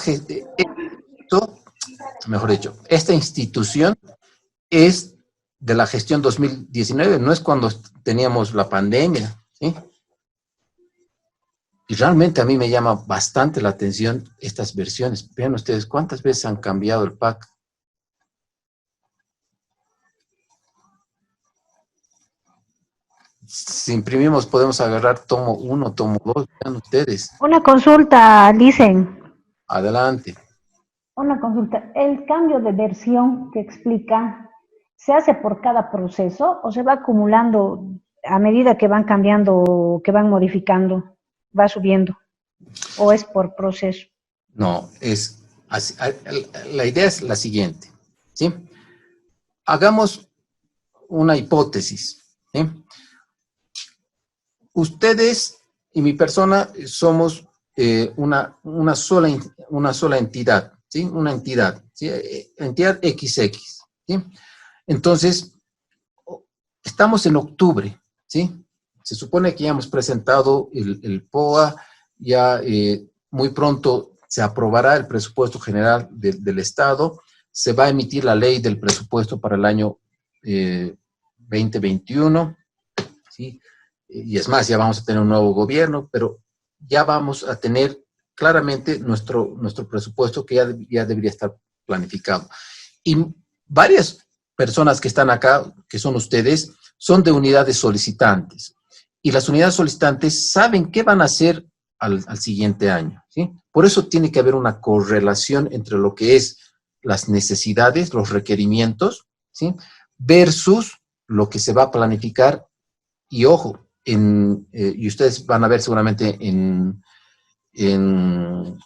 institución es de la gestión 2019, no es cuando teníamos la pandemia, ¿sí? Y realmente a mí me llama bastante la atención estas versiones. Vean ustedes cuántas veces han cambiado el PAC. Si imprimimos, podemos agarrar tomo 1, tomo 2, vean ustedes. Una consulta, Licen. Adelante. Una consulta. ¿El cambio de versión que explica se hace por cada proceso o se va acumulando a medida que van cambiando, que van modificando, va subiendo? ¿O es por proceso? No, es así, la idea es la siguiente, ¿sí? Hagamos una hipótesis, ¿sí? Ustedes y mi persona somos una sola entidad, ¿sí? Una entidad, ¿sí? Entidad XX, ¿sí? Entonces, estamos en octubre, ¿sí? Se supone que ya hemos presentado el POA, ya muy pronto se aprobará el presupuesto general del Estado, se va a emitir la ley del presupuesto para el año 2021, ¿sí? Y es más, ya vamos a tener un nuevo gobierno, pero ya vamos a tener claramente nuestro presupuesto que ya debería estar planificado. Y varias personas que están acá, que son ustedes, son de unidades solicitantes. Y las unidades solicitantes saben qué van a hacer al siguiente año, ¿sí? Por eso tiene que haber una correlación entre lo que es las necesidades, los requerimientos, ¿sí? Versus lo que se va a planificar. Y ojo, y ustedes van a ver seguramente en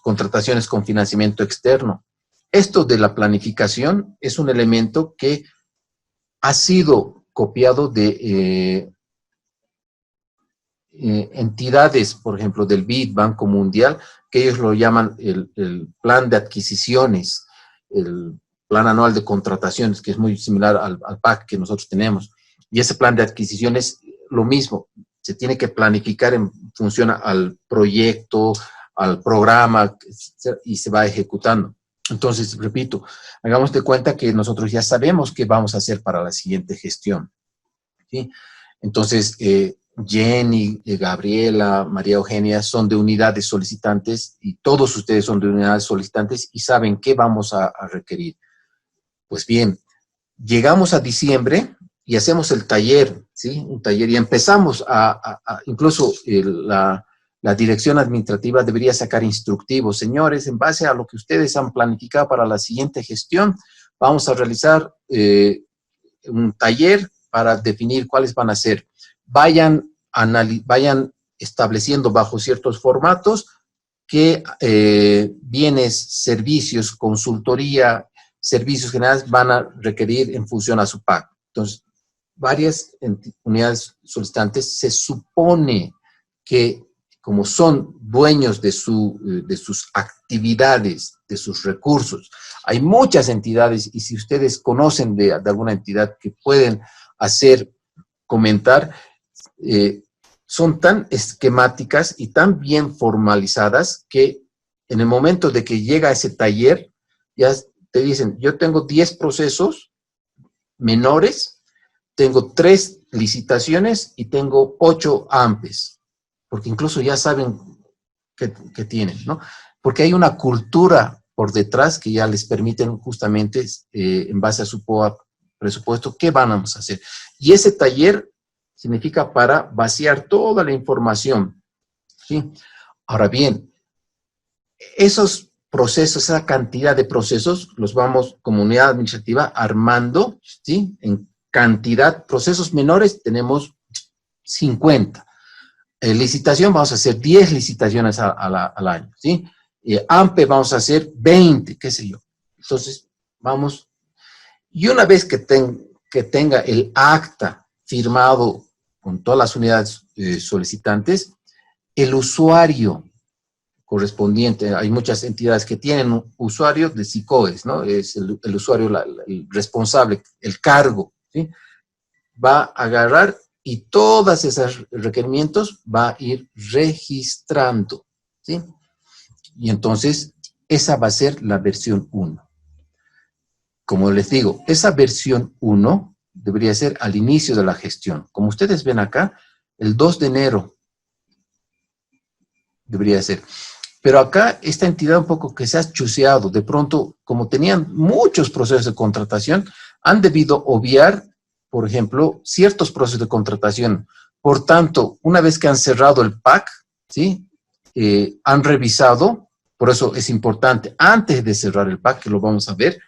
contrataciones con financiamiento externo. Esto de la planificación es un elemento que ha sido copiado de entidades, por ejemplo, del BID, Banco Mundial, que ellos lo llaman el plan de adquisiciones, el plan anual de contrataciones, que es muy similar al PAC que nosotros tenemos. Y ese plan de adquisiciones, lo mismo, se tiene que planificar en función al proyecto, al programa, y se va ejecutando. Entonces, repito, hagamos de cuenta que nosotros ya sabemos qué vamos a hacer para la siguiente gestión, ¿sí? Entonces, Jenny, Gabriela, María Eugenia son de unidades solicitantes y todos ustedes son de unidades solicitantes y saben qué vamos a requerir. Pues bien, llegamos a diciembre y hacemos el taller, ¿sí? Un taller y empezamos incluso la dirección administrativa debería sacar instructivos. Señores, en base a lo que ustedes han planificado para la siguiente gestión, vamos a realizar un taller para definir cuáles van a ser. Vayan estableciendo bajo ciertos formatos qué bienes, servicios, consultoría, servicios generales van a requerir en función a su PAC. Entonces, varias unidades solicitantes se supone que como son dueños de sus actividades, de sus recursos, hay muchas entidades y si ustedes conocen de alguna entidad que pueden comentar, son tan esquemáticas y tan bien formalizadas que en el momento de que llega ese taller, ya te dicen, yo tengo 10 procesos menores, tengo 3 licitaciones y tengo 8 AMPES, porque incluso ya saben que tienen, ¿no? Porque hay una cultura por detrás que ya les permiten justamente, en base a su presupuesto, qué vamos a hacer. Y ese taller significa para vaciar toda la información, ¿sí? Ahora bien, esos procesos, esa cantidad de procesos, los vamos, como unidad administrativa, armando, ¿sí? En cantidad, procesos menores tenemos 50. Licitación, vamos a hacer 10 licitaciones al año, ¿sí? AMPE vamos a hacer 20, qué sé yo. Entonces, vamos, y una vez que tenga el acta firmado con todas las unidades solicitantes, el usuario correspondiente, hay muchas entidades que tienen un usuario de SICOES, ¿no? Es el usuario, el responsable, el cargo, ¿sí? Va a agarrar y todos esos requerimientos va a ir registrando, ¿sí? Y entonces, esa va a ser la versión 1. Como les digo, esa versión 1 debería ser al inicio de la gestión. Como ustedes ven acá, el 2 de enero debería ser. Pero acá, esta entidad un poco que se ha chuseado, de pronto, como tenían muchos procesos de contratación, han debido obviar, por ejemplo, ciertos procesos de contratación, Por tanto, una vez que han cerrado el PAC, ¿sí? Han revisado, por eso es importante, antes de cerrar el PAC, que lo vamos a ver,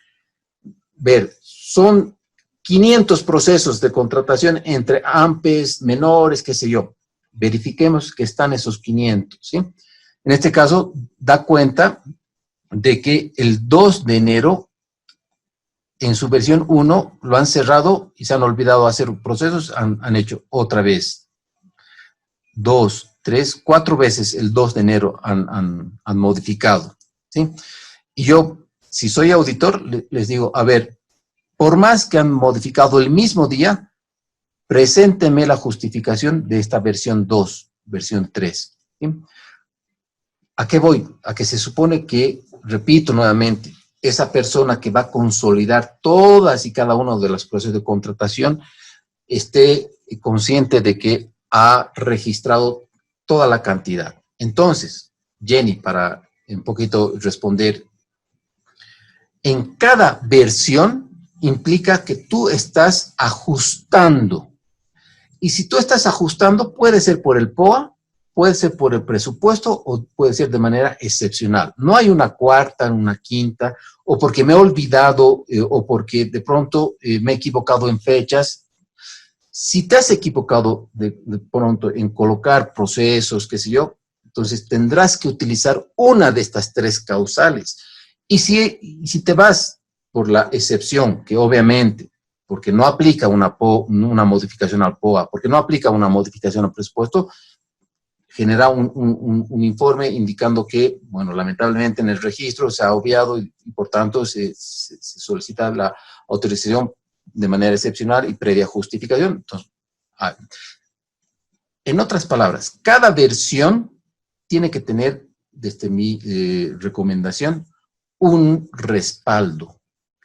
son 500 procesos de contratación entre AMPES, menores, qué sé yo. Verifiquemos que están esos 500, ¿sí? En este caso, da cuenta de que el 2 de enero, en su versión 1, lo han cerrado y se han olvidado hacer procesos, han hecho otra vez. 2, 3, 4 veces el 2 de enero han modificado, ¿sí? Y yo, si soy auditor, les digo, a ver, por más que han modificado el mismo día, presénteme la justificación de esta versión 2, versión 3, ¿sí? ¿A qué voy? A que se supone que, repito nuevamente, esa persona que va a consolidar todas y cada uno de los procesos de contratación esté consciente de que ha registrado toda la cantidad. Entonces, Jenny, para un poquito responder, en cada versión implica que tú estás ajustando. Y si tú estás ajustando, puede ser por el POA, puede ser por el presupuesto o puede ser de manera excepcional. No hay una cuarta, una quinta, o porque me he olvidado o porque de pronto me he equivocado en fechas. Si te has equivocado de pronto en colocar procesos, qué sé yo, entonces tendrás que utilizar una de estas 3 causales. Y si te vas por la excepción, que obviamente, porque no aplica una modificación al POA, porque no aplica una modificación al presupuesto, genera un informe indicando que, bueno, lamentablemente en el registro se ha obviado y por tanto se solicita la autorización de manera excepcional y previa justificación. Entonces, en otras palabras, cada versión tiene que tener, desde mi recomendación, un respaldo,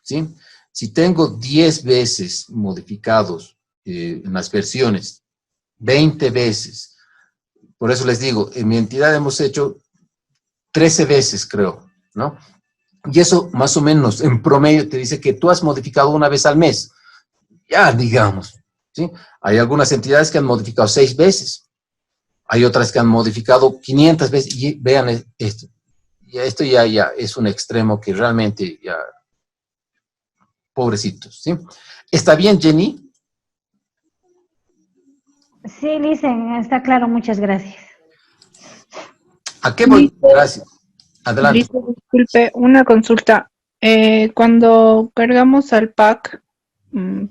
¿sí? Si tengo 10 veces modificados en las versiones, 20 veces, por eso les digo, en mi entidad hemos hecho 13 veces, creo, ¿no? Y eso más o menos en promedio te dice que tú has modificado una vez al mes. Ya, digamos, ¿sí? Hay algunas entidades que han modificado 6 veces. Hay otras que han modificado 500 veces. Y vean esto. Y esto ya es un extremo que realmente ya... Pobrecitos, ¿sí? ¿Está bien, Jenny? Sí, Licen, está claro, muchas gracias. ¿A qué voy? Gracias. Adelante. Listo, disculpe, una consulta. Cuando cargamos al PAC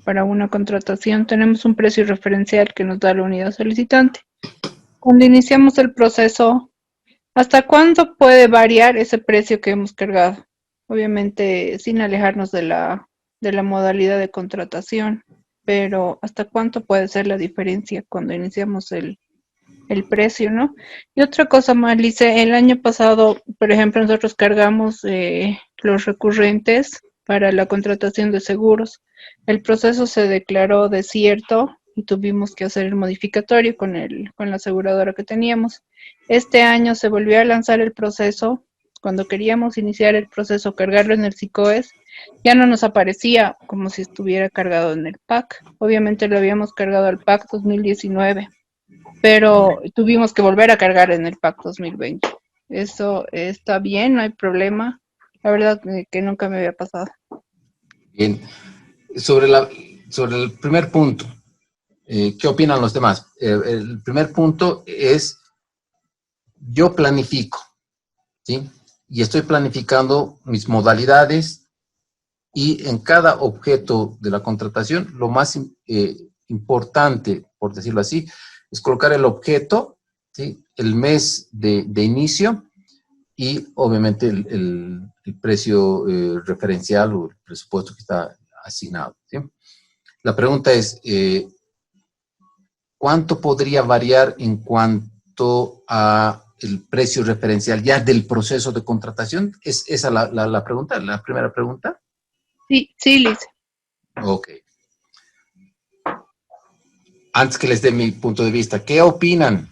para una contratación, tenemos un precio referencial que nos da la unidad solicitante. Cuando iniciamos el proceso, ¿hasta cuándo puede variar ese precio que hemos cargado? Obviamente, sin alejarnos de la modalidad de contratación, pero ¿hasta cuánto puede ser la diferencia cuando iniciamos el precio, ¿no? Y otra cosa más, Lice, el año pasado, por ejemplo, nosotros cargamos los recurrentes para la contratación de seguros. El proceso se declaró desierto y tuvimos que hacer el modificatorio con la aseguradora que teníamos. Este año se volvió a lanzar el proceso. Cuando queríamos iniciar el proceso, cargarlo en el SICOES, ya no nos aparecía como si estuviera cargado en el PAC. Obviamente lo habíamos cargado al PAC 2019. Pero tuvimos que volver a cargar en el PAC 2020. Eso está bien, no hay problema. La verdad que nunca me había pasado. Bien. Sobre el primer punto, ¿qué opinan los demás? El primer punto es, yo planifico, ¿sí? Y estoy planificando mis modalidades y en cada objeto de la contratación, lo más importante, por decirlo así, es colocar el objeto, ¿sí? El mes de inicio y obviamente el precio referencial o el presupuesto que está asignado, ¿sí? La pregunta es, ¿cuánto podría variar en cuanto a el precio referencial ya del proceso de contratación? ¿Es esa la pregunta, la primera pregunta? Sí, Liz. Ok. Antes que les dé mi punto de vista, ¿qué opinan?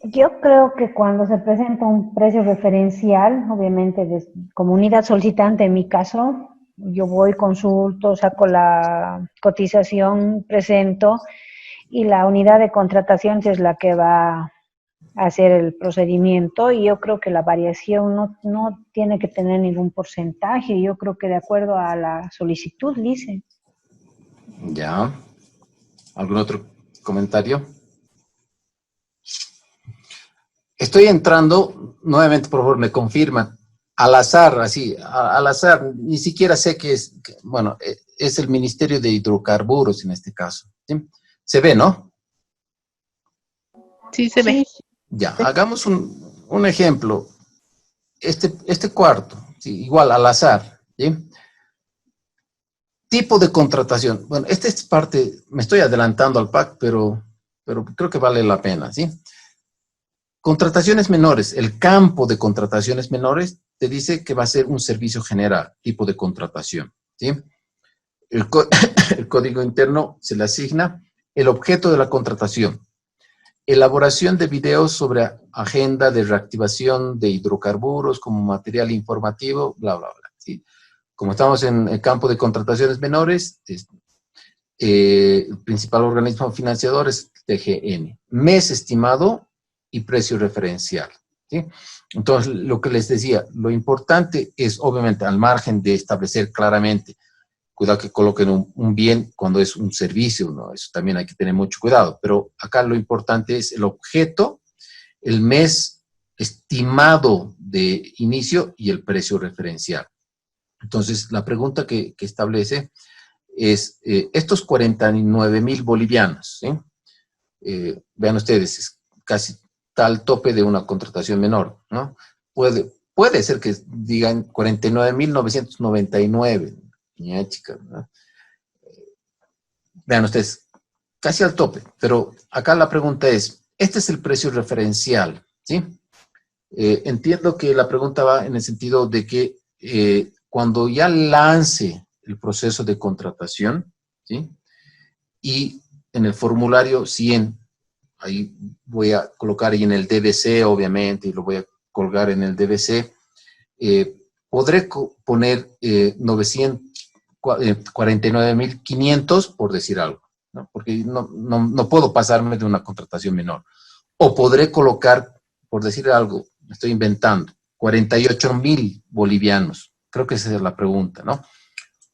Yo creo que cuando se presenta un precio referencial, obviamente como unidad solicitante en mi caso, yo voy, consulto, saco la cotización, presento, y la unidad de contrataciones es la que va a hacer el procedimiento, y yo creo que la variación no tiene que tener ningún porcentaje, yo creo que de acuerdo a la solicitud, dice. Ya. ¿Algún otro comentario? Estoy entrando, nuevamente, por favor, me confirman, al azar, así, al azar, ni siquiera sé qué es, bueno, es el Ministerio de Hidrocarburos en este caso, ¿sí? Se ve, ¿no? Sí, se ve. Ya, hagamos un ejemplo. Este cuarto, ¿sí? Igual, al azar, ¿sí? Tipo de contratación. Bueno, esta es parte, me estoy adelantando al PAC, pero creo que vale la pena, ¿sí? Contrataciones menores. El campo de contrataciones menores te dice que va a ser un servicio general, tipo de contratación, ¿sí? El código interno se le asigna el objeto de la contratación. Elaboración de videos sobre agenda de reactivación de hidrocarburos como material informativo, bla, bla, bla, ¿sí? Como estamos en el campo de contrataciones menores, el principal organismo financiador es TGN. Mes estimado y precio referencial, ¿sí? Entonces, lo que les decía, lo importante es, obviamente, al margen de establecer claramente, cuidado que coloquen un bien cuando es un servicio, ¿no? Eso también hay que tener mucho cuidado, pero acá lo importante es el objeto, el mes estimado de inicio y el precio referencial. Entonces, la pregunta que establece es, estos 49,000 bolivianos, ¿sí? Vean ustedes, es casi tal tope de una contratación menor, ¿no? Puede ser que digan 49,999, chicas, ¿no? Vean ustedes, casi al tope, pero acá la pregunta es, este es el precio referencial, ¿sí? Entiendo que la pregunta va en el sentido de que cuando ya lance el proceso de contratación, ¿sí? Y en el formulario 100, ahí voy a colocar ahí en el DBC, obviamente, y lo voy a colgar en el DBC, podré poner 49,500 por decir algo, ¿no? Porque no puedo pasarme de una contratación menor. O podré colocar, por decir algo, me estoy inventando, 48,000 bolivianos. Creo que esa es la pregunta, ¿no?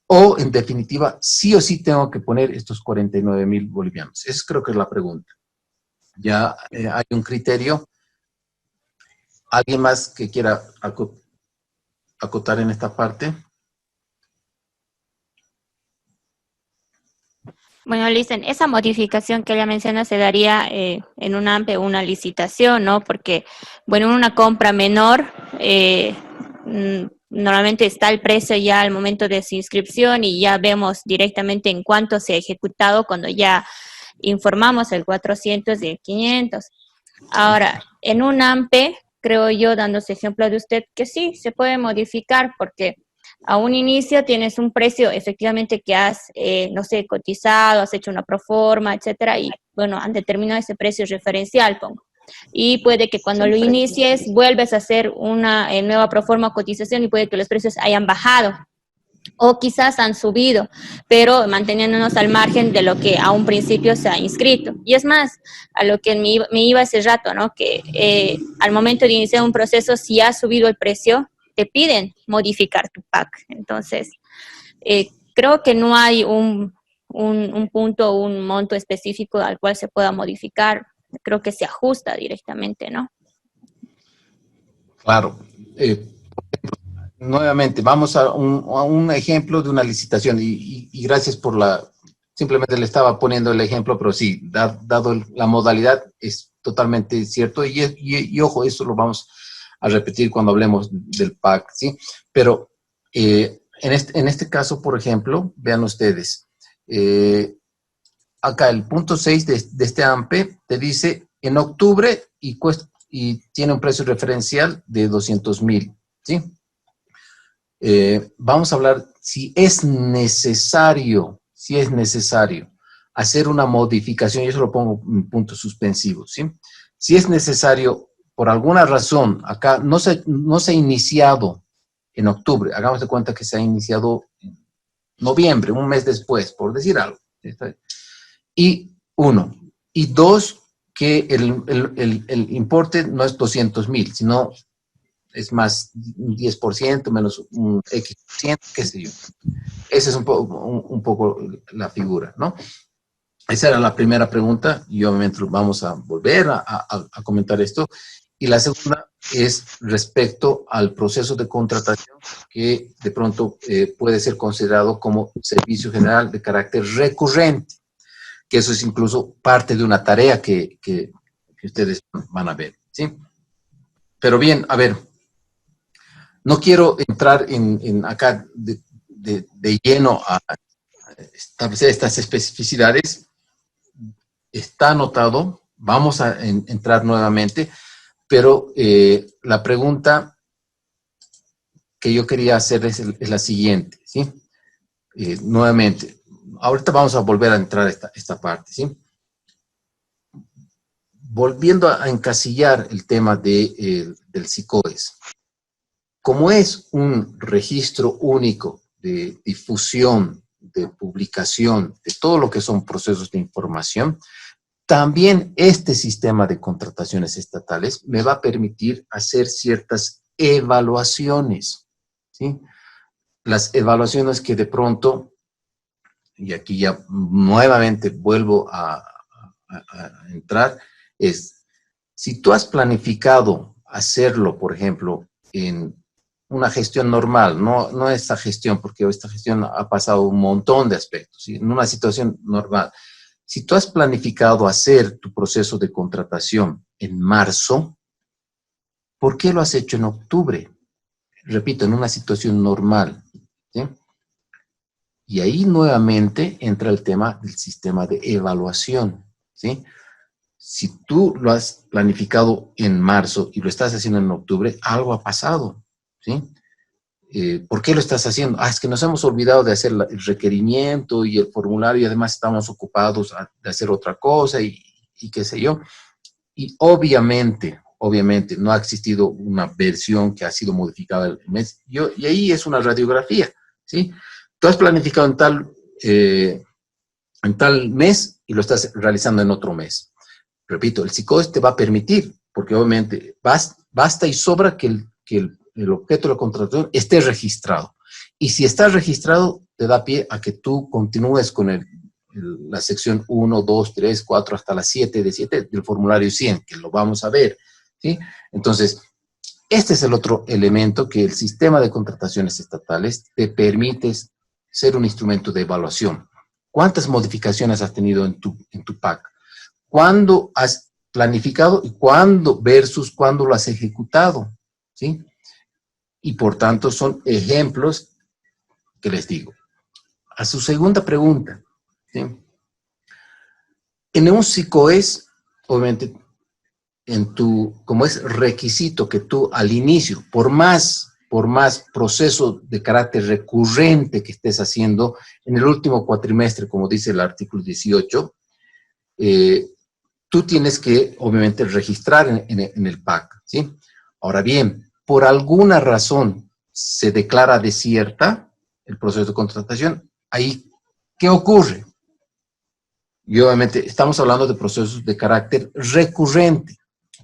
O, en definitiva, sí o sí tengo que poner estos 49,000 bolivianos. Esa creo que es la pregunta. Ya hay un criterio. ¿Alguien más que quiera acotar en esta parte? Bueno, Listen, esa modificación que ella menciona se daría en un AMPE, una licitación, ¿no? Porque, bueno, en una compra menor, normalmente está el precio ya al momento de su inscripción y ya vemos directamente en cuánto se ha ejecutado cuando ya informamos el 400 y el 500. Ahora, en un AMPE, creo yo, dándose ejemplo de usted, que sí, se puede modificar porque a un inicio tienes un precio efectivamente que has, no sé, cotizado, has hecho una proforma, etcétera, y bueno, han determinado ese precio referencial, pongo. Y puede que cuando lo inicies vuelves a hacer una nueva proforma o cotización y puede que los precios hayan bajado o quizás han subido, pero manteniéndonos al margen de lo que a un principio se ha inscrito. Y es más, a lo que me iba hace rato, ¿no? Que al momento de iniciar un proceso, si ha subido el precio, te piden modificar tu PAC. Entonces, creo que no hay un punto, un monto específico al cual se pueda modificar. Creo que se ajusta directamente, ¿no? Claro. Nuevamente, vamos a un ejemplo de una licitación y gracias por simplemente le estaba poniendo el ejemplo, pero sí, dado la modalidad, es totalmente cierto y ojo, eso lo vamos a repetir cuando hablemos del PAC, ¿sí? Pero en este caso, por ejemplo, vean ustedes, acá el punto 6 de este AMPE te dice en octubre y tiene un precio referencial de 200,000, ¿sí? Vamos a hablar si es necesario hacer una modificación, y eso lo pongo en puntos suspensivos, ¿sí? Si es necesario, por alguna razón, acá no se ha iniciado en octubre. Hagamos de cuenta que se ha iniciado en noviembre, un mes después, por decir algo. Y uno. Y dos, que el importe no es 200,000, sino es más un 10%, menos un X%, qué sé yo. Esa es un poco la figura, ¿no? Esa era la primera pregunta y obviamente vamos a volver a comentar esto. Y la segunda es respecto al proceso de contratación que de pronto puede ser considerado como servicio general de carácter recurrente, que eso es incluso parte de una tarea que ustedes van a ver, ¿sí? Pero bien, a ver, no quiero entrar en acá de lleno a establecer estas especificidades. Está anotado, vamos a entrar nuevamente, pero la pregunta que yo quería hacer es la siguiente, ¿sí? Nuevamente, ahorita vamos a volver a entrar a esta parte, ¿sí? Volviendo a encasillar el tema del SICOES. Como es un registro único de difusión, de publicación, de todo lo que son procesos de información, también este sistema de contrataciones estatales me va a permitir hacer ciertas evaluaciones, ¿sí? Las evaluaciones que de pronto, y aquí ya nuevamente vuelvo a entrar, es, si tú has planificado hacerlo, por ejemplo, en una gestión normal, no esta gestión, porque esta gestión ha pasado un montón de aspectos, ¿sí? En una situación normal. Si tú has planificado hacer tu proceso de contratación en marzo, ¿por qué lo has hecho en octubre? Repito, en una situación normal, ¿sí? Y ahí nuevamente entra el tema del sistema de evaluación, ¿sí? Si tú lo has planificado en marzo y lo estás haciendo en octubre, algo ha pasado, ¿sí? ¿Por qué lo estás haciendo? Es que nos hemos olvidado de hacer el requerimiento y el formulario y además estamos ocupados de hacer otra cosa y qué sé yo. Y obviamente no ha existido una versión que ha sido modificada el mes. Y ahí es una radiografía, ¿sí? Tú has planificado en tal mes y lo estás realizando en otro mes. Repito, el SICOES te va a permitir, porque obviamente basta y sobra que el objeto de la contratación esté registrado. Y si está registrado, te da pie a que tú continúes con la sección 1, 2, 3, 4, hasta la 7 de 7 del formulario 100, que lo vamos a ver, ¿sí? Entonces, este es el otro elemento que el sistema de contrataciones estatales te permite ser un instrumento de evaluación. ¿Cuántas modificaciones has tenido en tu PAC? ¿Cuándo has planificado y cuándo versus cuándo lo has ejecutado? ¿Sí? Y por tanto son ejemplos que les digo. A su segunda pregunta, ¿sí? En un SICOES, obviamente, como es requisito que tú al inicio, por más proceso de carácter recurrente que estés haciendo en el último cuatrimestre, como dice el artículo 18, tú tienes que, obviamente, registrar en el PAC, ¿sí? Ahora bien, por alguna razón se declara desierta el proceso de contratación, ahí, ¿qué ocurre? Y obviamente estamos hablando de procesos de carácter recurrente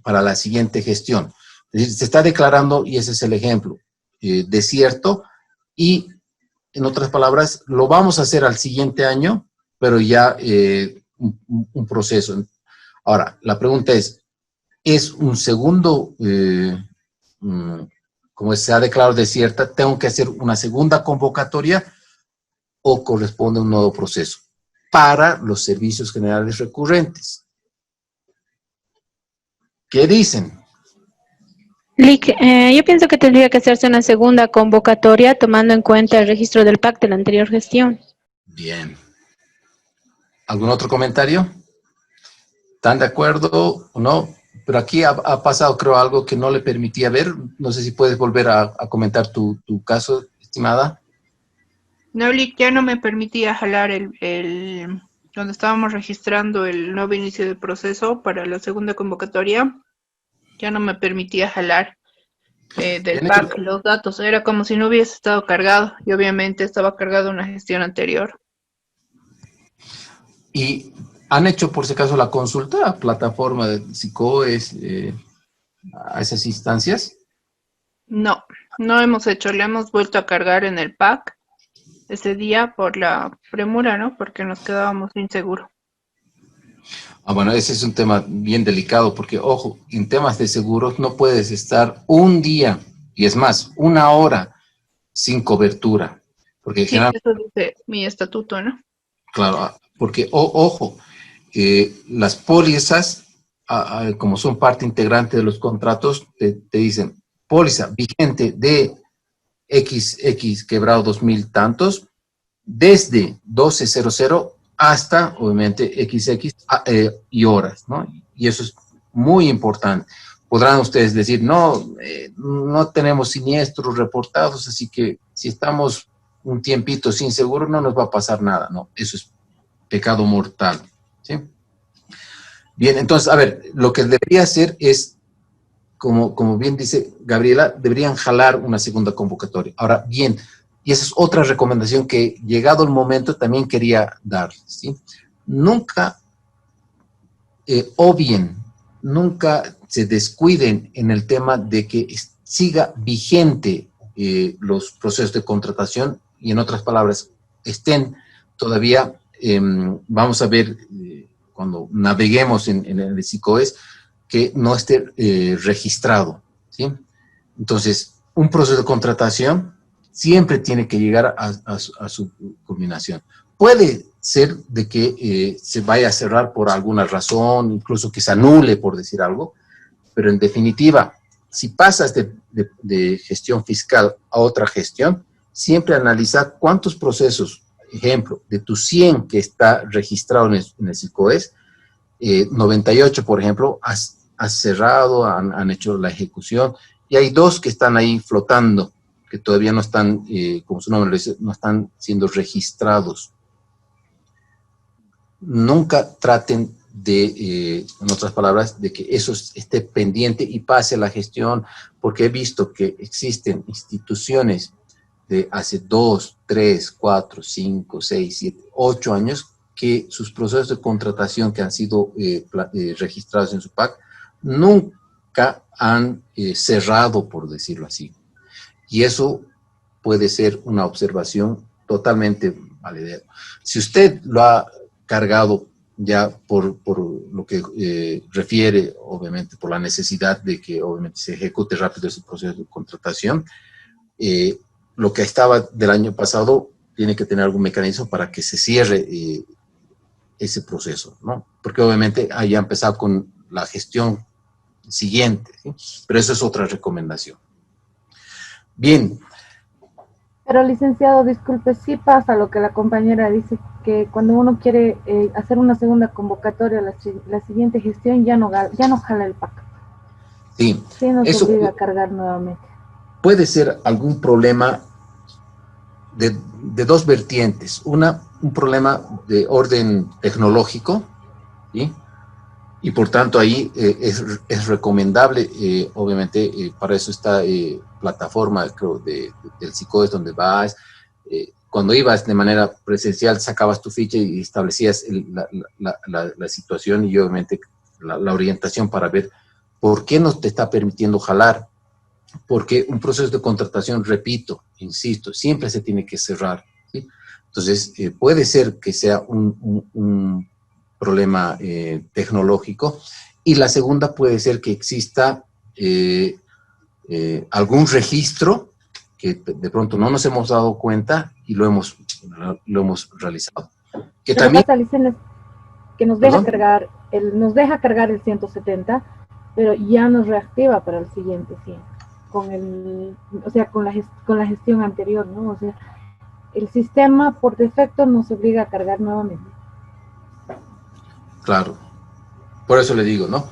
para la siguiente gestión. Es decir, se está declarando, y ese es el ejemplo, desierto, y en otras palabras, lo vamos a hacer al siguiente año, pero ya un proceso. Ahora, la pregunta ¿es un segundo, como se ha declarado desierta, tengo que hacer una segunda convocatoria o corresponde a un nuevo proceso para los servicios generales recurrentes? ¿Qué dicen? Lick, yo pienso que tendría que hacerse una segunda convocatoria tomando en cuenta el registro del PAC de la anterior gestión. Bien. ¿Algún otro comentario? ¿Están de acuerdo o no? Pero aquí ha pasado, creo, algo que no le permitía ver. No sé si puedes volver a comentar tu caso, estimada. No, Lick, ya no me permitía jalar donde estábamos registrando el nuevo inicio de proceso para la segunda convocatoria. Ya no me permitía jalar. del PAC, los datos. Era como si no hubiese estado cargado y obviamente estaba cargado una gestión anterior. ¿Y han hecho por si acaso la consulta a plataforma de SICOES, a esas instancias? No, no hemos hecho, le hemos vuelto a cargar en el PAC ese día por la premura, ¿no? Porque nos quedábamos inseguros. Bueno, ese es un tema bien delicado porque, ojo, en temas de seguros no puedes estar un día, y es más, una hora sin cobertura. Porque Sí, eso dice mi estatuto, ¿no? Claro, porque, ojo, las pólizas, como son parte integrante de los contratos, te dicen, póliza vigente de XX quebrado 2000 tantos, desde 1200 hasta, obviamente, XX y horas, ¿no? Y eso es muy importante. Podrán ustedes decir, no, no tenemos siniestros reportados, así que si estamos un tiempito sin seguro no nos va a pasar nada. No, eso es pecado mortal, ¿sí? Bien, entonces, a ver, lo que debería hacer es, como bien dice Gabriela, deberían jalar una segunda convocatoria. Ahora, bien, y esa es otra recomendación que, llegado el momento, también quería dar, ¿sí? Nunca obvien, nunca se descuiden en el tema de que siga vigente los procesos de contratación y, en otras palabras, estén todavía, vamos a ver cuando naveguemos en el SICOES, que no esté registrado, ¿sí? Entonces, un proceso de contratación siempre tiene que llegar a su culminación. Puede ser de que se vaya a cerrar por alguna razón, incluso que se anule, por decir algo, pero en definitiva, si pasas de gestión fiscal a otra gestión, siempre analizar cuántos procesos, ejemplo, de tus 100 que está registrado en el SICOES, 98, por ejemplo, has cerrado, han hecho la ejecución, y hay 2 que están ahí flotando, que todavía no están, como su nombre lo dice, no están siendo registrados. Nunca traten de, en otras palabras, de que eso esté pendiente y pase la gestión, porque he visto que existen instituciones de hace 2, 3, 4, 5, 6, 7, 8 años que sus procesos de contratación que han sido registrados en su PAC nunca han cerrado, por decirlo así. Y eso puede ser una observación totalmente válida. Si usted lo ha cargado ya por lo que refiere, obviamente, por la necesidad de que obviamente se ejecute rápido ese proceso de contratación, lo que estaba del año pasado tiene que tener algún mecanismo para que se cierre ese proceso, ¿no? Porque obviamente haya empezado con la gestión siguiente, ¿sí? Pero eso es otra recomendación. Bien. Pero, licenciado, disculpe, sí pasa lo que la compañera dice, que cuando uno quiere hacer una segunda convocatoria, la siguiente gestión ya no jala el PAC. Sí. Sí nos eso obliga a cargar nuevamente. Puede ser algún problema de 2 vertientes. Un problema de orden tecnológico, ¿sí? Y por tanto ahí es recomendable, obviamente, para eso está plataforma, creo, del SICOES, donde vas. Cuando ibas de manera presencial, sacabas tu ficha y establecías la situación y obviamente la orientación para ver por qué no te está permitiendo jalar. Porque un proceso de contratación, repito, insisto, siempre se tiene que cerrar, ¿sí? Entonces, puede ser que sea un problema tecnológico, y la segunda puede ser que exista algún registro que de pronto no nos hemos dado cuenta y lo hemos realizado. Que Pero también... pasa, Licen, que nos deja cargar el 170, pero ya nos reactiva para el siguiente 100, con la gestión anterior, ¿no? O sea, el sistema por defecto nos obliga a cargar nuevamente. Claro, por eso le digo, ¿no?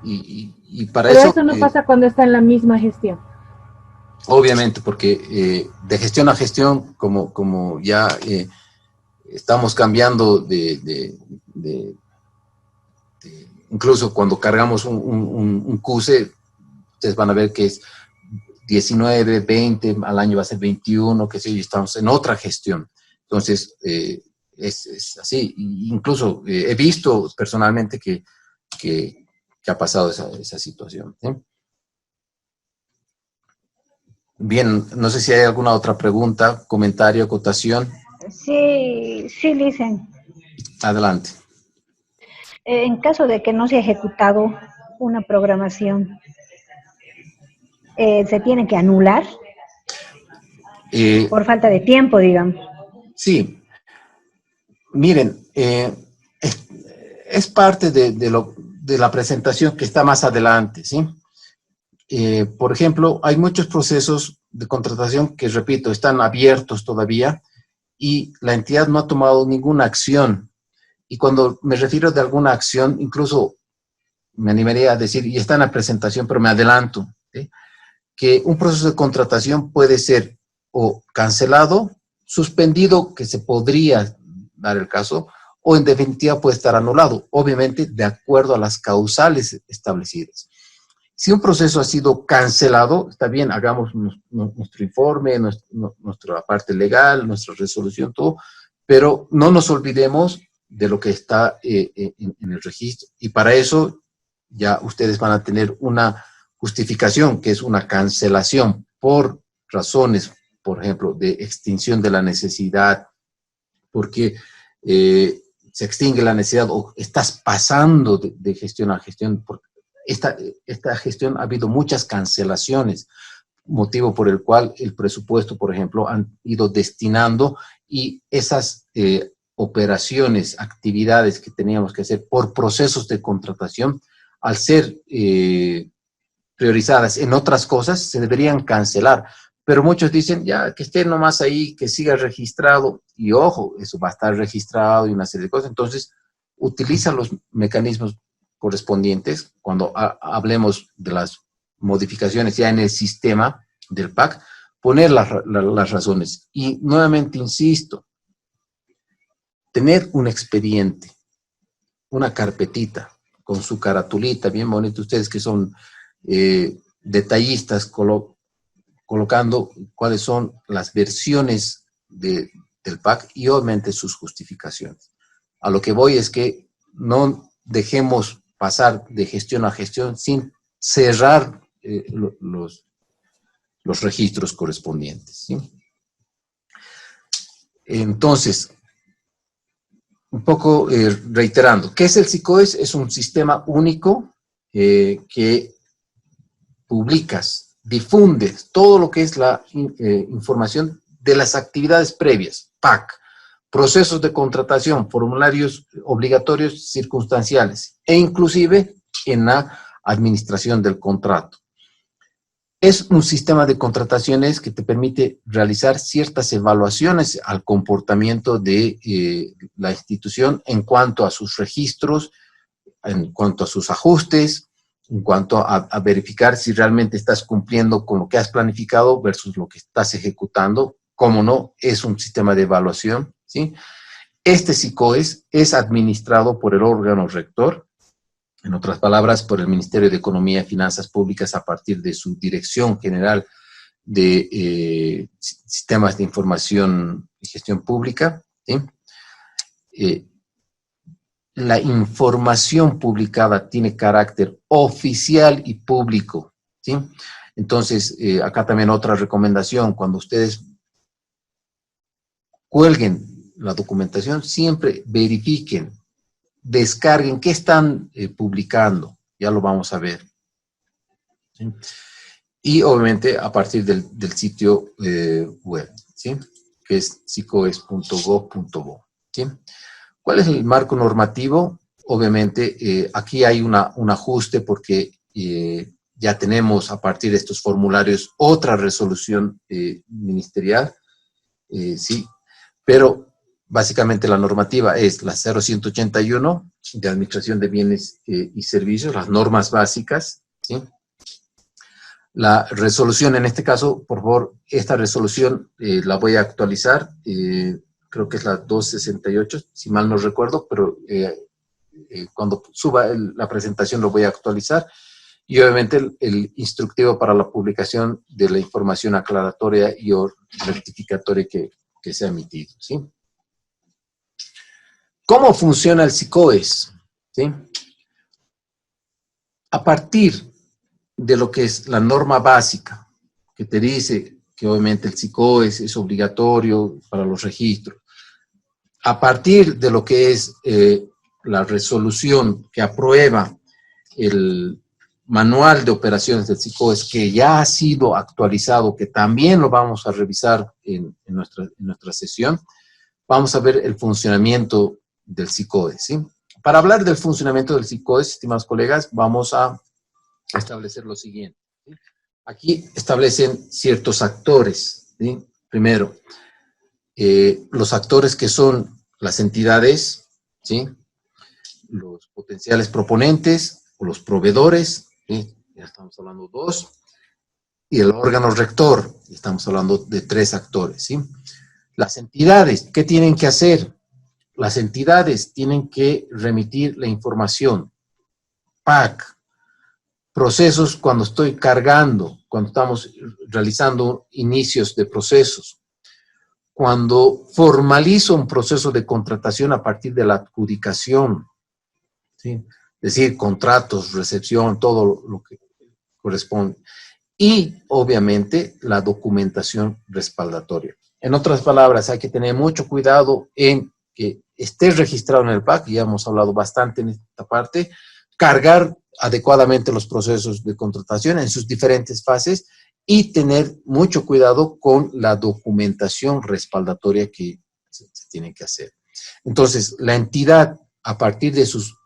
Y para pero eso... eso no pasa cuando está en la misma gestión. Obviamente, porque de gestión a gestión, como ya estamos cambiando incluso cuando cargamos un CUSE, ustedes van a ver que es 19, 20, al año va a ser 21, que sé yo, estamos en otra gestión. Entonces, es así. Incluso he visto personalmente que ha pasado esa situación, ¿sí? Bien, no sé si hay alguna otra pregunta, comentario, acotación. Sí, sí, Licen. Adelante. En caso de que no se ha ejecutado una programación, ¿se tiene que anular? Por falta de tiempo, digamos. Sí. Miren, es parte de la presentación que está más adelante, ¿sí? Por ejemplo, hay muchos procesos de contratación que, repito, están abiertos todavía y la entidad no ha tomado ninguna acción. Y cuando me refiero de alguna acción, incluso me animaría a decir, y está en la presentación, pero me adelanto, ¿sí? Que un proceso de contratación puede ser o cancelado, suspendido, que se podría dar el caso, o en definitiva puede estar anulado, obviamente de acuerdo a las causales establecidas. Si un proceso ha sido cancelado, está bien, hagamos nuestro informe, nuestra parte legal, nuestra resolución, todo, pero no nos olvidemos de lo que está en el registro. Y para eso ya ustedes van a tener una justificación, que es una cancelación por razones, por ejemplo, de extinción de la necesidad, porque se extingue la necesidad o estás pasando de gestión a gestión. Esta gestión ha habido muchas cancelaciones, motivo por el cual el presupuesto, por ejemplo, han ido destinando y esas operaciones, actividades que teníamos que hacer por procesos de contratación, al ser priorizadas en otras cosas, se deberían cancelar. Pero muchos dicen, ya, que esté nomás ahí, que siga registrado. Y ojo, eso va a estar registrado y una serie de cosas. Entonces, utiliza los mecanismos correspondientes cuando hablemos de las modificaciones ya en el sistema del PAC, poner las razones. Y nuevamente insisto, tener un expediente, una carpetita con su caratulita, bien bonito, ustedes que son detallistas, colocando cuáles son las versiones del PAC y obviamente sus justificaciones. A lo que voy es que no dejemos pasar de gestión a gestión sin cerrar los registros correspondientes, ¿sí? Entonces, un poco reiterando, ¿qué es el SICOES? Es un sistema único que publicas, difundes todo lo que es la información de las actividades previas, PAC, procesos de contratación, formularios obligatorios circunstanciales e inclusive en la administración del contrato. Es un sistema de contrataciones que te permite realizar ciertas evaluaciones al comportamiento de la institución en cuanto a sus registros, en cuanto a sus ajustes, en cuanto a verificar si realmente estás cumpliendo con lo que has planificado versus lo que estás ejecutando. Cómo no, es un sistema de evaluación, ¿sí? Este SICOES es administrado por el órgano rector, en otras palabras, por el Ministerio de Economía y Finanzas Públicas a partir de su Dirección General de Sistemas de Información y Gestión Pública, ¿sí? La información publicada tiene carácter oficial y público, ¿sí? Entonces, acá también otra recomendación, cuando ustedes cuelguen la documentación, siempre verifiquen, descarguen qué están publicando, ya lo vamos a ver, ¿sí? Y obviamente a partir del sitio web, ¿sí? Que es sicoes.gov.bo, ¿sí? ¿Cuál es el marco normativo? Obviamente aquí hay un ajuste porque ya tenemos a partir de estos formularios otra resolución ministerial, sí, pero básicamente la normativa es la 0181 de Administración de Bienes y Servicios, las normas básicas, ¿sí? La resolución, en este caso, por favor, esta resolución la voy a actualizar, creo que es la 268, si mal no recuerdo, pero cuando suba la presentación lo voy a actualizar. y obviamente el instructivo para la publicación de la información aclaratoria y o rectificatoria que se ha emitido, ¿sí? ¿Cómo funciona el SICOES? ¿Sí? A partir de lo que es la norma básica, que te dice que obviamente el SICOES es obligatorio para los registros, a partir de lo que es la resolución que aprueba el manual de operaciones del SICOES, que ya ha sido actualizado, que también lo vamos a revisar en nuestra sesión, vamos a ver el funcionamiento del SICOES, ¿sí? Para hablar del funcionamiento del SICOES, estimados colegas, vamos a establecer lo siguiente, ¿sí? Aquí establecen ciertos actores, ¿sí? Primero, los actores que son las entidades, ¿sí? Los potenciales proponentes o los proveedores, ¿sí? Ya estamos hablando de 2, y el órgano rector, estamos hablando de 3 actores, ¿sí? Las entidades, ¿qué tienen que hacer? Las entidades tienen que remitir la información, PAC, procesos cuando estoy cargando, cuando estamos realizando inicios de procesos, cuando formalizo un proceso de contratación a partir de la adjudicación, ¿sí? Es decir, contratos, recepción, todo lo que corresponde. Y, obviamente, la documentación respaldatoria. En otras palabras, hay que tener mucho cuidado en que esté registrado en el PAC, ya hemos hablado bastante en esta parte, cargar adecuadamente los procesos de contratación en sus diferentes fases y tener mucho cuidado con la documentación respaldatoria que se tiene que hacer. Entonces, la entidad, a partir de sus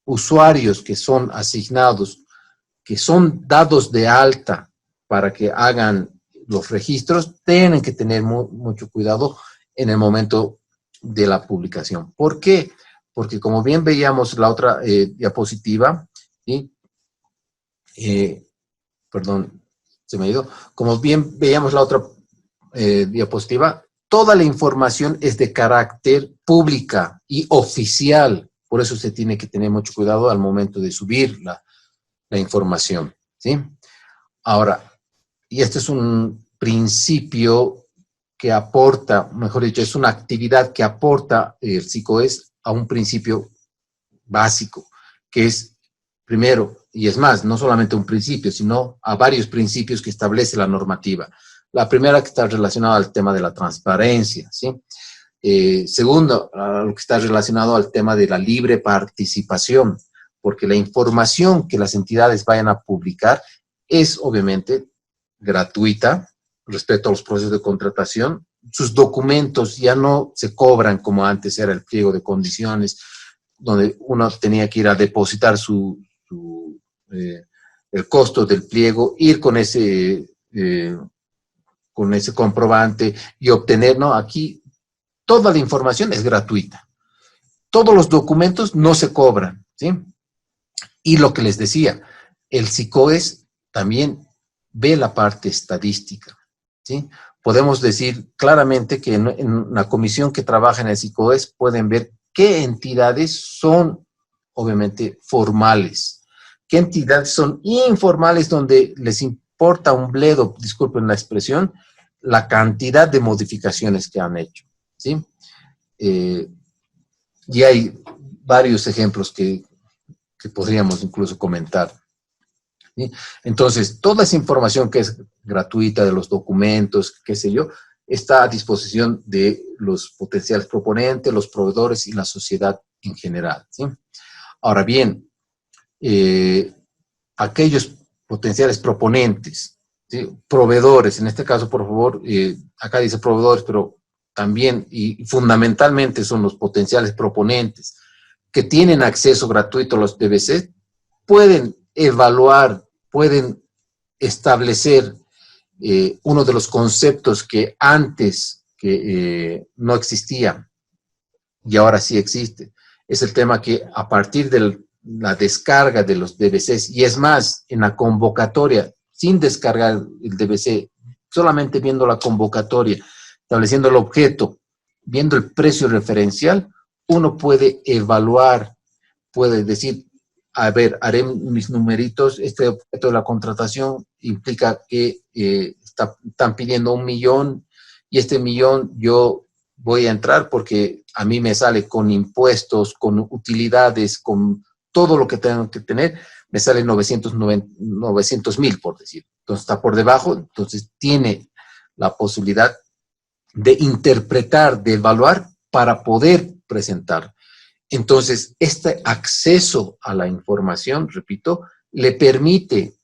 usuarios que son asignados, que son dados de alta para que hagan los registros, tienen que tener mucho cuidado en el momento de la publicación. ¿Por qué? Porque como bien veíamos la otra diapositiva, ¿sí? Perdón, se me ha ido. Como bien veíamos la otra diapositiva, toda la información es de carácter pública y oficial. Por eso se tiene que tener mucho cuidado al momento de subir la información, ¿sí? Ahora, y este es un principio que aporta, mejor dicho, es una actividad que aporta el SICOES a un principio básico, que es, primero, y es más, no solamente un principio, sino a varios principios que establece la normativa. La primera que está relacionada al tema de la transparencia, ¿sí? Segundo, lo que está relacionado al tema de la libre participación, porque la información que las entidades vayan a publicar es obviamente gratuita respecto a los procesos de contratación. Sus documentos ya no se cobran como antes era el pliego de condiciones, donde uno tenía que ir a depositar el costo del pliego, ir con ese comprobante y obtener, ¿no? Aquí toda la información es gratuita. Todos los documentos no se cobran, ¿sí? Y lo que les decía, el SICOES también ve la parte estadística, ¿sí? Podemos decir claramente que en la comisión que trabaja en el SICOES pueden ver qué entidades son, obviamente, formales, qué entidades son informales donde les importa un bledo, disculpen la expresión, la cantidad de modificaciones que han hecho, ¿sí? Y hay varios ejemplos que podríamos incluso comentar, ¿sí? Entonces, toda esa información que es gratuita de los documentos, qué sé yo, está a disposición de los potenciales proponentes, los proveedores y la sociedad en general, ¿sí? Ahora bien, aquellos potenciales proponentes, ¿sí? Proveedores, en este caso, por favor, acá dice proveedores, pero también y fundamentalmente son los potenciales proponentes que tienen acceso gratuito a los DBC, pueden evaluar, pueden establecer uno de los conceptos que antes no existía y ahora sí existe. Es el tema que a partir de la descarga de los DBCs, y es más, en la convocatoria, sin descargar el DBC, solamente viendo la convocatoria, estableciendo el objeto, viendo el precio referencial, uno puede evaluar, puede decir, a ver, haré mis numeritos, este objeto de la contratación implica que están pidiendo 1 millón, y este 1 millón yo voy a entrar porque a mí me sale con impuestos, con utilidades, con todo lo que tengo que tener, me sale 900,000, por decir. Entonces está por debajo, entonces tiene la posibilidad de interpretar, de evaluar para poder presentar. Entonces, este acceso a la información, repito, le permite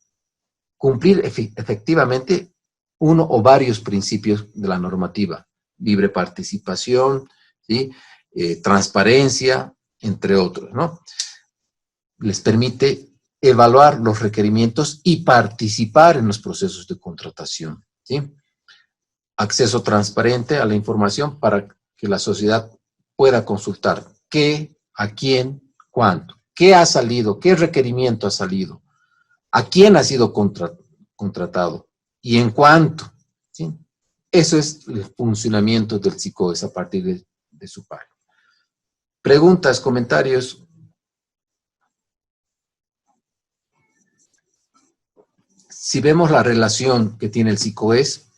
cumplir efectivamente uno o varios principios de la normativa. Libre participación, ¿sí? Transparencia, entre otros, ¿no? Les permite evaluar los requerimientos y participar en los procesos de contratación, ¿sí? Acceso transparente a la información para que la sociedad pueda consultar qué, a quién, cuánto, qué ha salido, qué requerimiento ha salido, a quién ha sido contratado y en cuánto, ¿sí? Eso es el funcionamiento del SICOES a partir de su página. Preguntas, comentarios. Si vemos la relación que tiene el SICOES,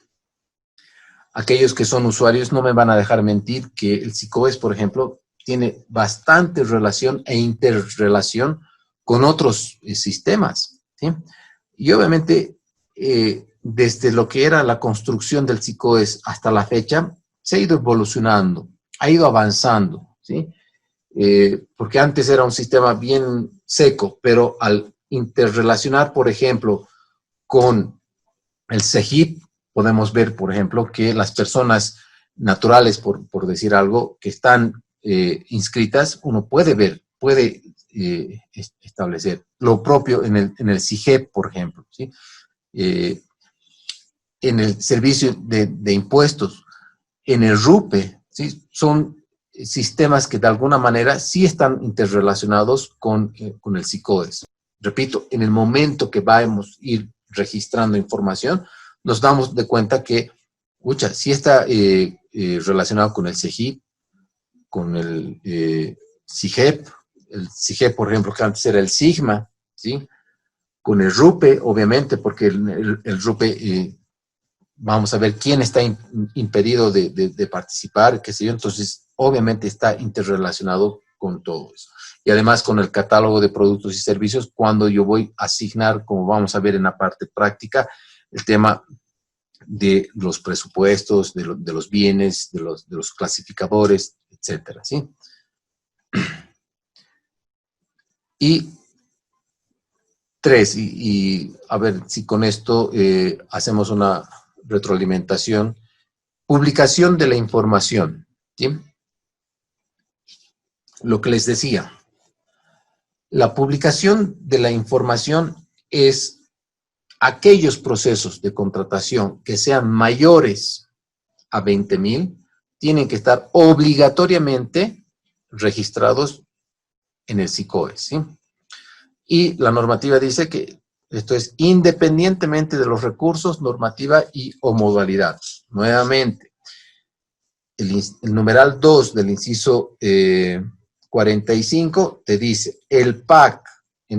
aquellos que son usuarios no me van a dejar mentir que el SICOES, por ejemplo, tiene bastante relación e interrelación con otros sistemas, ¿sí? Y obviamente, desde lo que era la construcción del SICOES hasta la fecha, se ha ido evolucionando, ha ido avanzando, ¿sí? Porque antes era un sistema bien seco, pero al interrelacionar, por ejemplo, con el CEGIP, podemos ver, por ejemplo, que las personas naturales, por decir algo, que están inscritas, uno puede ver, puede establecer lo propio en el CIGEP, por ejemplo, ¿sí? En el servicio de impuestos, en el RUPE, ¿sí? Son sistemas que de alguna manera sí están interrelacionados con el SICOES. Repito, en el momento que vamos a ir registrando información, nos damos de cuenta que, sí está relacionado con el CEGIP, con el CIGEP, por ejemplo, que antes era el SIGMA, ¿sí? Con el RUPE, obviamente, porque el RUPE, vamos a ver quién está impedido de participar, qué sé yo, entonces, obviamente está interrelacionado con todo eso. Y además con el catálogo de productos y servicios, cuando yo voy a asignar, como vamos a ver en la parte práctica, el tema de los presupuestos, de los bienes, de los clasificadores, etcétera, ¿sí? Y 3, y a ver si con esto hacemos una retroalimentación. Publicación de la información, ¿sí? Lo que les decía, la publicación de la información es aquellos procesos de contratación que sean mayores a 20,000, tienen que estar obligatoriamente registrados en el SICOES, ¿sí? Y la normativa dice que esto es independientemente de los recursos, normativa y o modalidad. Nuevamente, el numeral 2 del inciso 45 te dice, en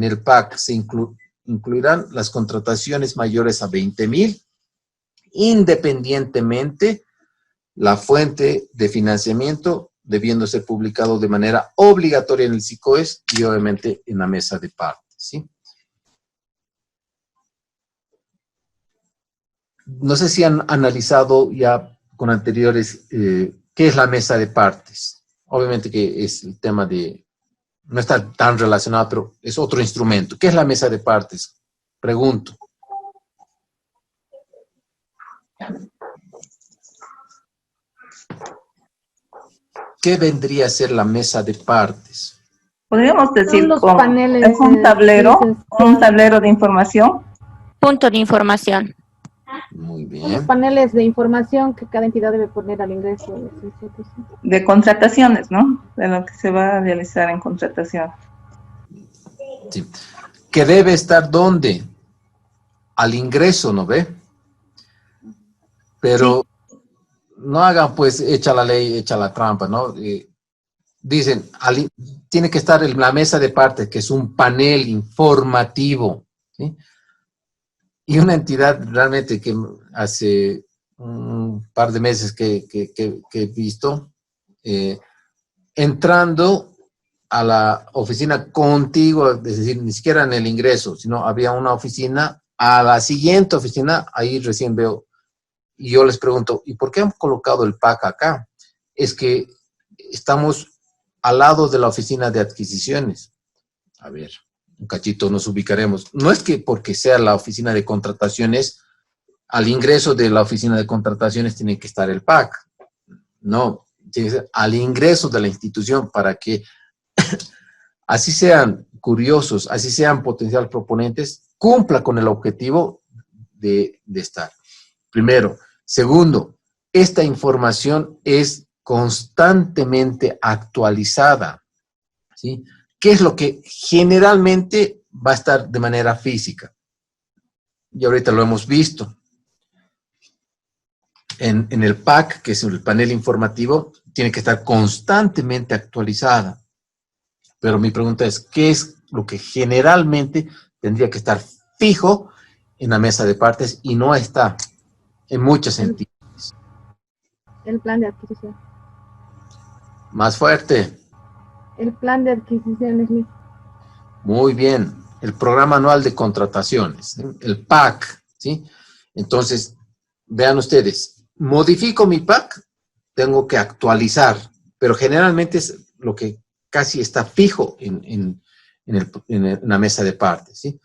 el PAC se incluirán las contrataciones mayores a 20,000, independientemente la fuente de financiamiento debiendo ser publicado de manera obligatoria en el SICOES y obviamente en la mesa de partes, ¿sí? No sé si han analizado ya con anteriores qué es la mesa de partes. Obviamente que es el tema de, no está tan relacionado, pero es otro instrumento. ¿Qué es la mesa de partes? Pregunto. ¿Qué vendría a ser la mesa de partes? Podríamos decir los como paneles, es un tablero de información. Punto de información. Muy Los bien. paneles de información que cada entidad debe poner al ingreso. De contrataciones, ¿no? De lo que se va a realizar en contratación. Sí. ¿Que debe estar dónde? Al ingreso, ¿no ve? Pero no hagan pues, echa la ley, echa la trampa, ¿no? dicen, tiene que estar en la mesa de partes, que es un panel informativo, ¿sí? Y una entidad realmente que hace un par de meses que he visto, entrando a la oficina contigua, es decir, ni siquiera en el ingreso, sino había una oficina, a la siguiente oficina, ahí recién veo, y yo les pregunto, ¿y por qué han colocado el PAC acá? Es que estamos al lado de la oficina de adquisiciones. A ver, un cachito nos ubicaremos. No es que porque sea la oficina de contrataciones, al ingreso de la oficina de contrataciones tiene que estar el PAC. No, tiene que ser al ingreso de la institución para que así sean curiosos, así sean potencial proponentes, cumpla con el objetivo de estar. Primero. Segundo, esta información es constantemente actualizada, ¿sí? ¿Qué es lo que generalmente va a estar de manera física? Y ahorita lo hemos visto. En el PAC, que es el panel informativo, tiene que estar constantemente actualizada. Pero mi pregunta es, ¿qué es lo que generalmente tendría que estar fijo en la mesa de partes y no está en muchas entidades? El plan de adquisición. Más fuerte. El plan de adquisiciones. Muy bien. El programa anual de contrataciones, ¿sí? El PAC, ¿sí? Entonces, vean ustedes, modifico mi PAC, tengo que actualizar, pero generalmente es lo que casi está fijo en la mesa de partes, ¿sí?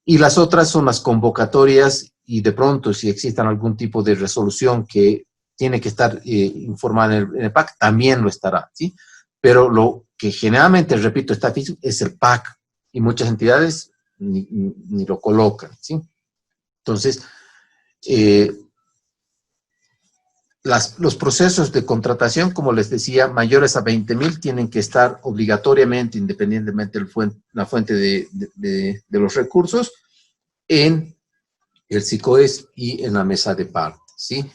Y las otras son las convocatorias y de pronto si existe algún tipo de resolución que tiene que estar informada en el PAC, también lo estará, ¿sí? Pero lo que generalmente, repito, está fijo es el PAC y muchas entidades ni lo colocan, ¿sí? Entonces, los procesos de contratación, como les decía, mayores a 20,000 tienen que estar obligatoriamente, independientemente de la fuente de los recursos, en el SICOES y en la mesa de partes, ¿sí?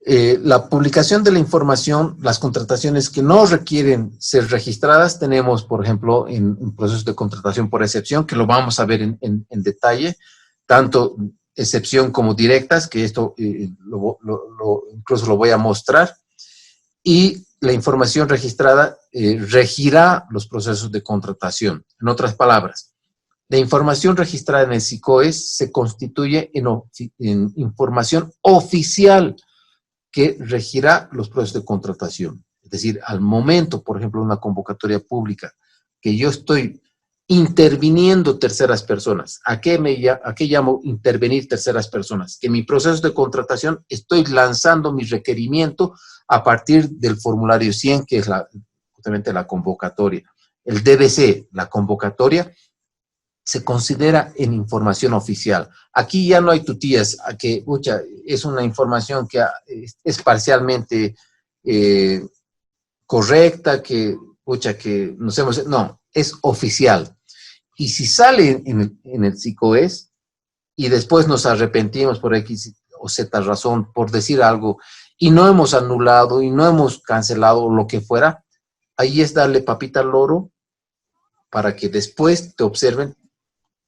La publicación de la información, las contrataciones que no requieren ser registradas, tenemos, por ejemplo, en procesos de contratación por excepción, que lo vamos a ver en detalle, tanto excepción como directas, que esto incluso lo voy a mostrar, y la información registrada regirá los procesos de contratación. En otras palabras, la información registrada en el SICOES se constituye en información oficial que regirá los procesos de contratación. Es decir, al momento, por ejemplo, de una convocatoria pública, que yo estoy interviniendo terceras personas. ¿A qué llamo intervenir terceras personas? Que en mi proceso de contratación estoy lanzando mi requerimiento a partir del formulario 100, que es justamente la convocatoria. El DBC, la convocatoria, se considera en información oficial. Aquí ya no hay tutías, que es una información que es parcialmente correcta, que nos hemos... No, es oficial. Y si sale en el SICOES y después nos arrepentimos por X o Z razón, por decir algo, y no hemos anulado y no hemos cancelado lo que fuera, ahí es darle papita al loro para que después te observen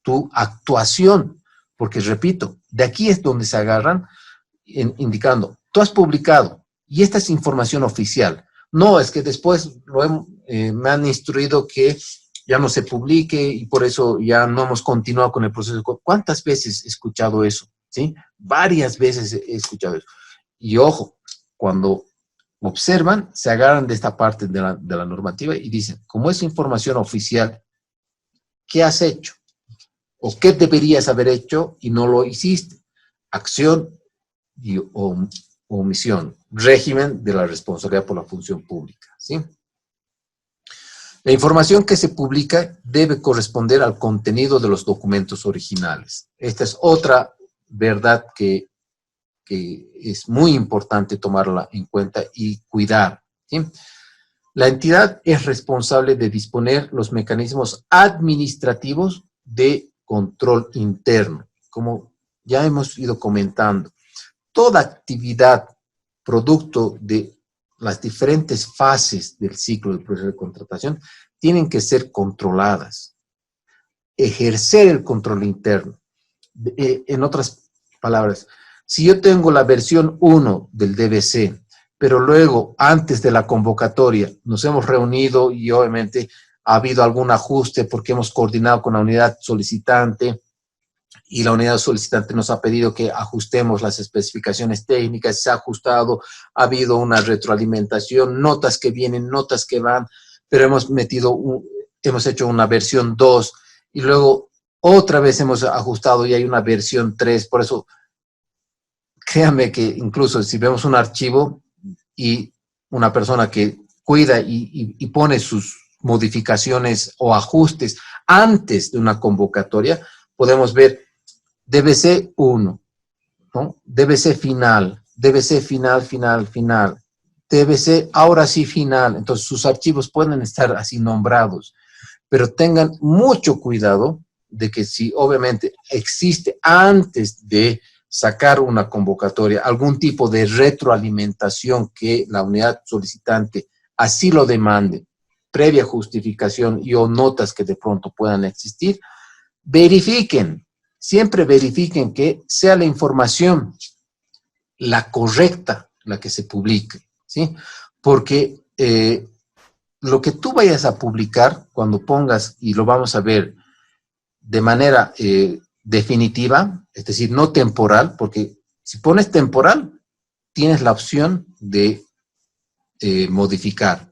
tu actuación, porque repito, de aquí es donde se agarran indicando, tú has publicado y esta es información oficial. No, es que después me han instruido que ya no se publique y por eso ya no hemos continuado con el proceso. ¿Cuántas veces he escuchado eso? ¿Sí? Varias veces he escuchado eso. Y ojo, cuando observan, se agarran de esta parte de la normativa y dicen, como es información oficial, ¿qué has hecho? ¿O qué deberías haber hecho y no lo hiciste? Acción o omisión. Régimen de la responsabilidad por la función pública, ¿sí? La información que se publica debe corresponder al contenido de los documentos originales. Esta es otra verdad que es muy importante tomarla en cuenta y cuidar, ¿sí? La entidad es responsable de disponer los mecanismos administrativos de control interno. Como ya hemos ido comentando, toda actividad producto de las diferentes fases del ciclo del proceso de contratación tienen que ser controladas. Ejercer el control interno. En otras palabras, si yo tengo la versión 1 del DBC, pero luego, antes de la convocatoria, nos hemos reunido y obviamente ha habido algún ajuste porque hemos coordinado con la unidad solicitante y la unidad solicitante nos ha pedido que ajustemos las especificaciones técnicas, se ha ajustado, ha habido una retroalimentación, notas que vienen, notas que van, pero hemos hecho una versión 2 y luego otra vez hemos ajustado y hay una versión 3, por eso créanme que incluso si vemos un archivo y una persona que cuida y pone sus modificaciones o ajustes antes de una convocatoria, podemos ver DBC 1, ¿no? DBC final, DBC final, DBC ahora sí final. Entonces sus archivos pueden estar así nombrados, pero tengan mucho cuidado de que si obviamente existe antes de sacar una convocatoria algún tipo de retroalimentación que la unidad solicitante así lo demande, previa justificación y o notas que de pronto puedan existir, verifiquen, siempre verifiquen que sea la información la correcta la que se publique, ¿sí? Porque lo que tú vayas a publicar, cuando pongas, y lo vamos a ver de manera definitiva, es decir, no temporal, porque si pones temporal, tienes la opción de modificar.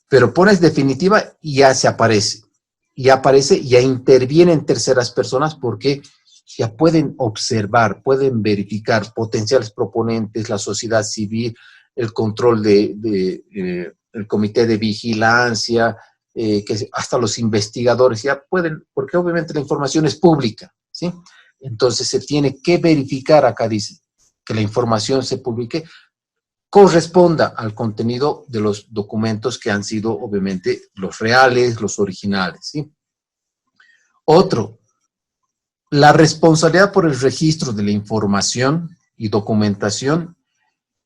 Pero pones definitiva y ya se aparece. Y aparece, ya intervienen terceras personas porque ya pueden observar, pueden verificar potenciales proponentes, la sociedad civil, el control el comité de vigilancia, que hasta los investigadores ya pueden, porque obviamente la información es pública, ¿sí? Entonces se tiene que verificar, acá dice, que la información se publique, corresponda al contenido de los documentos que han sido, obviamente, los reales, los originales, ¿sí? Otro, la responsabilidad por el registro de la información y documentación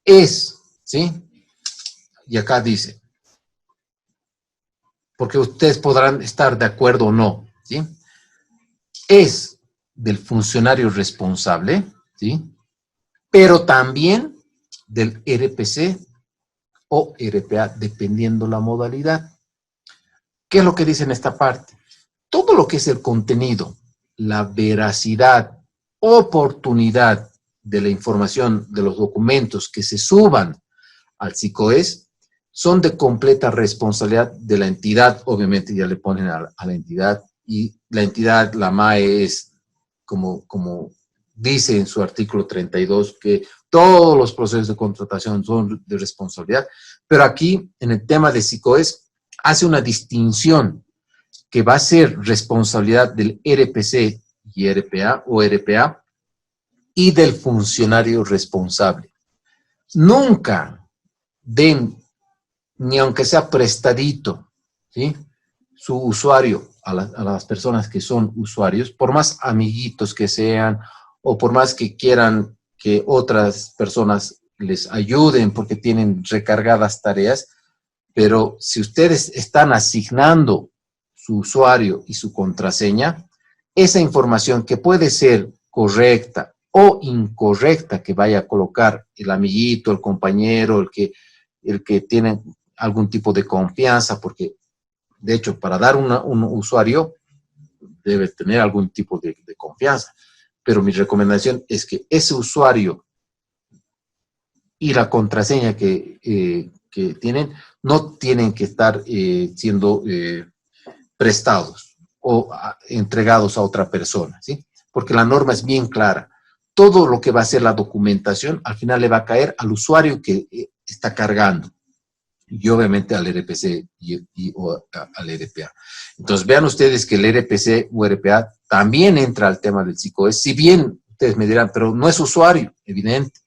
es, ¿sí? Y acá dice, porque ustedes podrán estar de acuerdo o no, ¿sí? Es del funcionario responsable, ¿sí? Pero también del RPC o RPA, dependiendo la modalidad. ¿Qué es lo que dice en esta parte? Todo lo que es el contenido, la veracidad, oportunidad de la información, de los documentos que se suban al SICOES, son de completa responsabilidad de la entidad, obviamente ya le ponen a la entidad, y la entidad, la MAE, es como dice en su artículo 32, que todos los procesos de contratación son de responsabilidad, pero aquí, en el tema de SICOES, hace una distinción que va a ser responsabilidad del RPC y RPA o RPA y del funcionario responsable. Nunca den, ni aunque sea prestadito, ¿sí?, su usuario a las personas que son usuarios, por más amiguitos que sean o por más que quieran que otras personas les ayuden porque tienen recargadas tareas, pero si ustedes están asignando su usuario y su contraseña, esa información que puede ser correcta o incorrecta que vaya a colocar el amiguito, el compañero, el que tiene algún tipo de confianza, porque de hecho para dar un usuario debe tener algún tipo de confianza, pero mi recomendación es que ese usuario y la contraseña que tienen no tienen que estar siendo prestados o entregados a otra persona, ¿sí? Porque la norma es bien clara. Todo lo que va a ser la documentación, al final le va a caer al usuario que está cargando. Y obviamente al RPC o al RPA. Entonces vean ustedes que el RPC o RPA también entra al tema del SICOES. Si bien ustedes me dirán, pero no es usuario, evidente,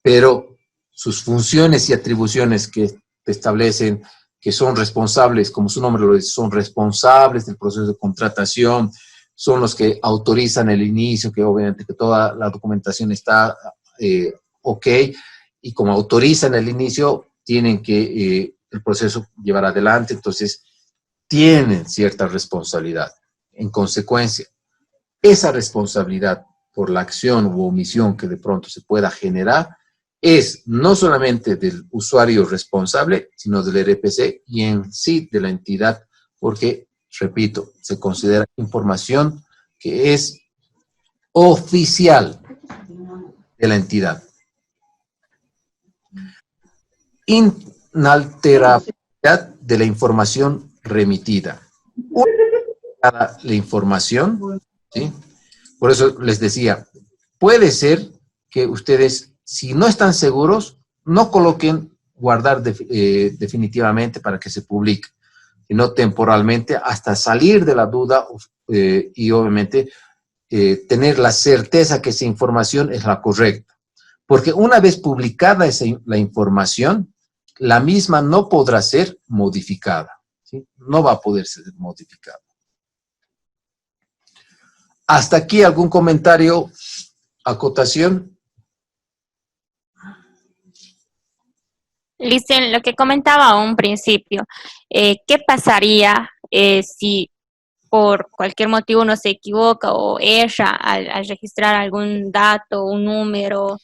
pero sus funciones y atribuciones que establecen que son responsables, como su nombre lo dice, son responsables del proceso de contratación, son los que autorizan el inicio, que obviamente que toda la documentación está ok, y como autorizan el inicio, tienen que el proceso llevar adelante, entonces tienen cierta responsabilidad. En consecuencia, esa responsabilidad por la acción u omisión que de pronto se pueda generar es no solamente del usuario responsable, sino del RPC y en sí de la entidad, porque, repito, se considera información que es oficial de la entidad. Inalterabilidad de la información remitida. La información, ¿sí? Por eso les decía, puede ser que ustedes, si no están seguros, no coloquen guardar definitivamente para que se publique, sino temporalmente hasta salir de la duda y obviamente tener la certeza que esa información es la correcta. Porque una vez publicada la información, la misma no podrá ser modificada, ¿sí? No va a poder ser modificada. ¿Hasta aquí algún comentario, acotación? Listen, lo que comentaba a un principio, ¿qué pasaría si por cualquier motivo uno se equivoca o erra al registrar algún dato, un número,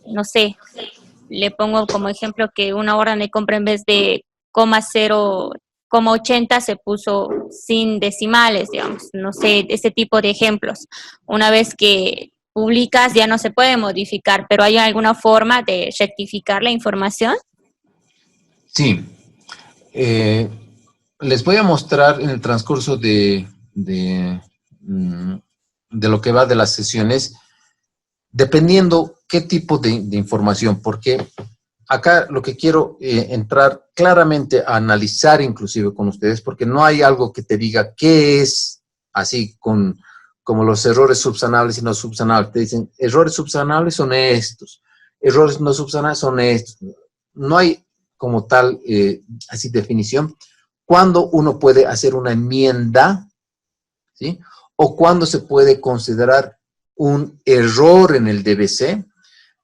no sé, le pongo como ejemplo que una orden de compra en vez de 0,80 se puso sin decimales, digamos, no sé, ese tipo de ejemplos. Una vez que publicas ya no se puede modificar, pero ¿hay alguna forma de rectificar la información? Sí. Les voy a mostrar en el transcurso de lo que va de las sesiones, dependiendo qué tipo de información, porque acá lo que quiero entrar claramente a analizar inclusive con ustedes, porque no hay algo que te diga qué es así como los errores subsanables y no subsanables. Te dicen, errores subsanables son estos, errores no subsanables son estos. No hay como tal así definición. ¿Cuándo uno puede hacer una enmienda? ¿Sí? O cuándo se puede considerar un error en el DBC,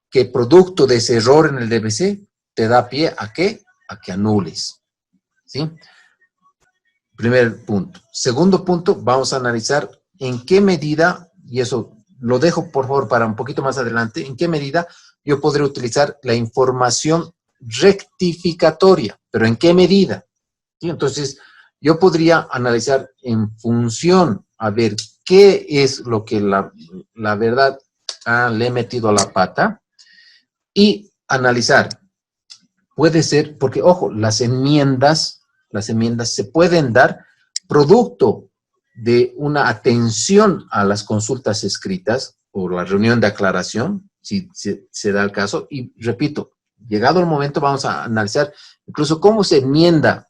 que producto de ese error en el DBC te da pie ¿a qué? A que anules. ¿Sí? Primer punto. Segundo punto, vamos a analizar en qué medida, y eso lo dejo por favor para un poquito más adelante, en qué medida yo podré utilizar la información rectificatoria, pero en qué medida. ¿Sí? Entonces, yo podría analizar en función a ver qué es lo que la verdad le he metido a la pata y analizar. Puede ser, porque ojo, las enmiendas se pueden dar producto de una atención a las consultas escritas o la reunión de aclaración, si se da el caso, y repito, llegado el momento vamos a analizar incluso cómo se enmienda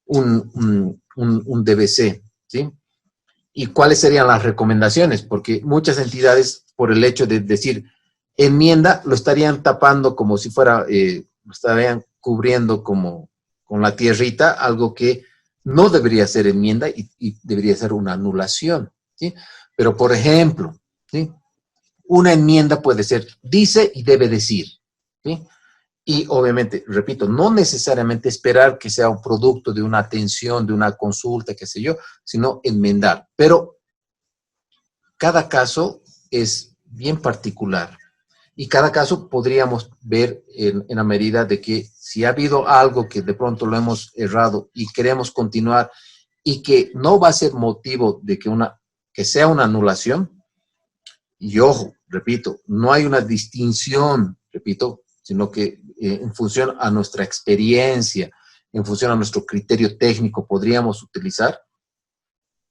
un DBC, ¿sí? Y cuáles serían las recomendaciones, porque muchas entidades, por el hecho de decir enmienda, lo estarían tapando como si fuera, lo estarían cubriendo como con la tierrita, algo que no debería ser enmienda y debería ser una anulación, ¿sí? Pero, por ejemplo, ¿sí? Una enmienda puede ser, dice y debe decir, ¿sí? Y obviamente, repito, no necesariamente esperar que sea un producto de una atención, de una consulta, qué sé yo, sino enmendar. Pero cada caso es bien particular. Y cada caso podríamos ver en la medida de que si ha habido algo que de pronto lo hemos errado y queremos continuar y que no va a ser motivo de que sea una anulación. Y ojo, repito, no hay una distinción, repito, sino que en función a nuestra experiencia, en función a nuestro criterio técnico podríamos utilizar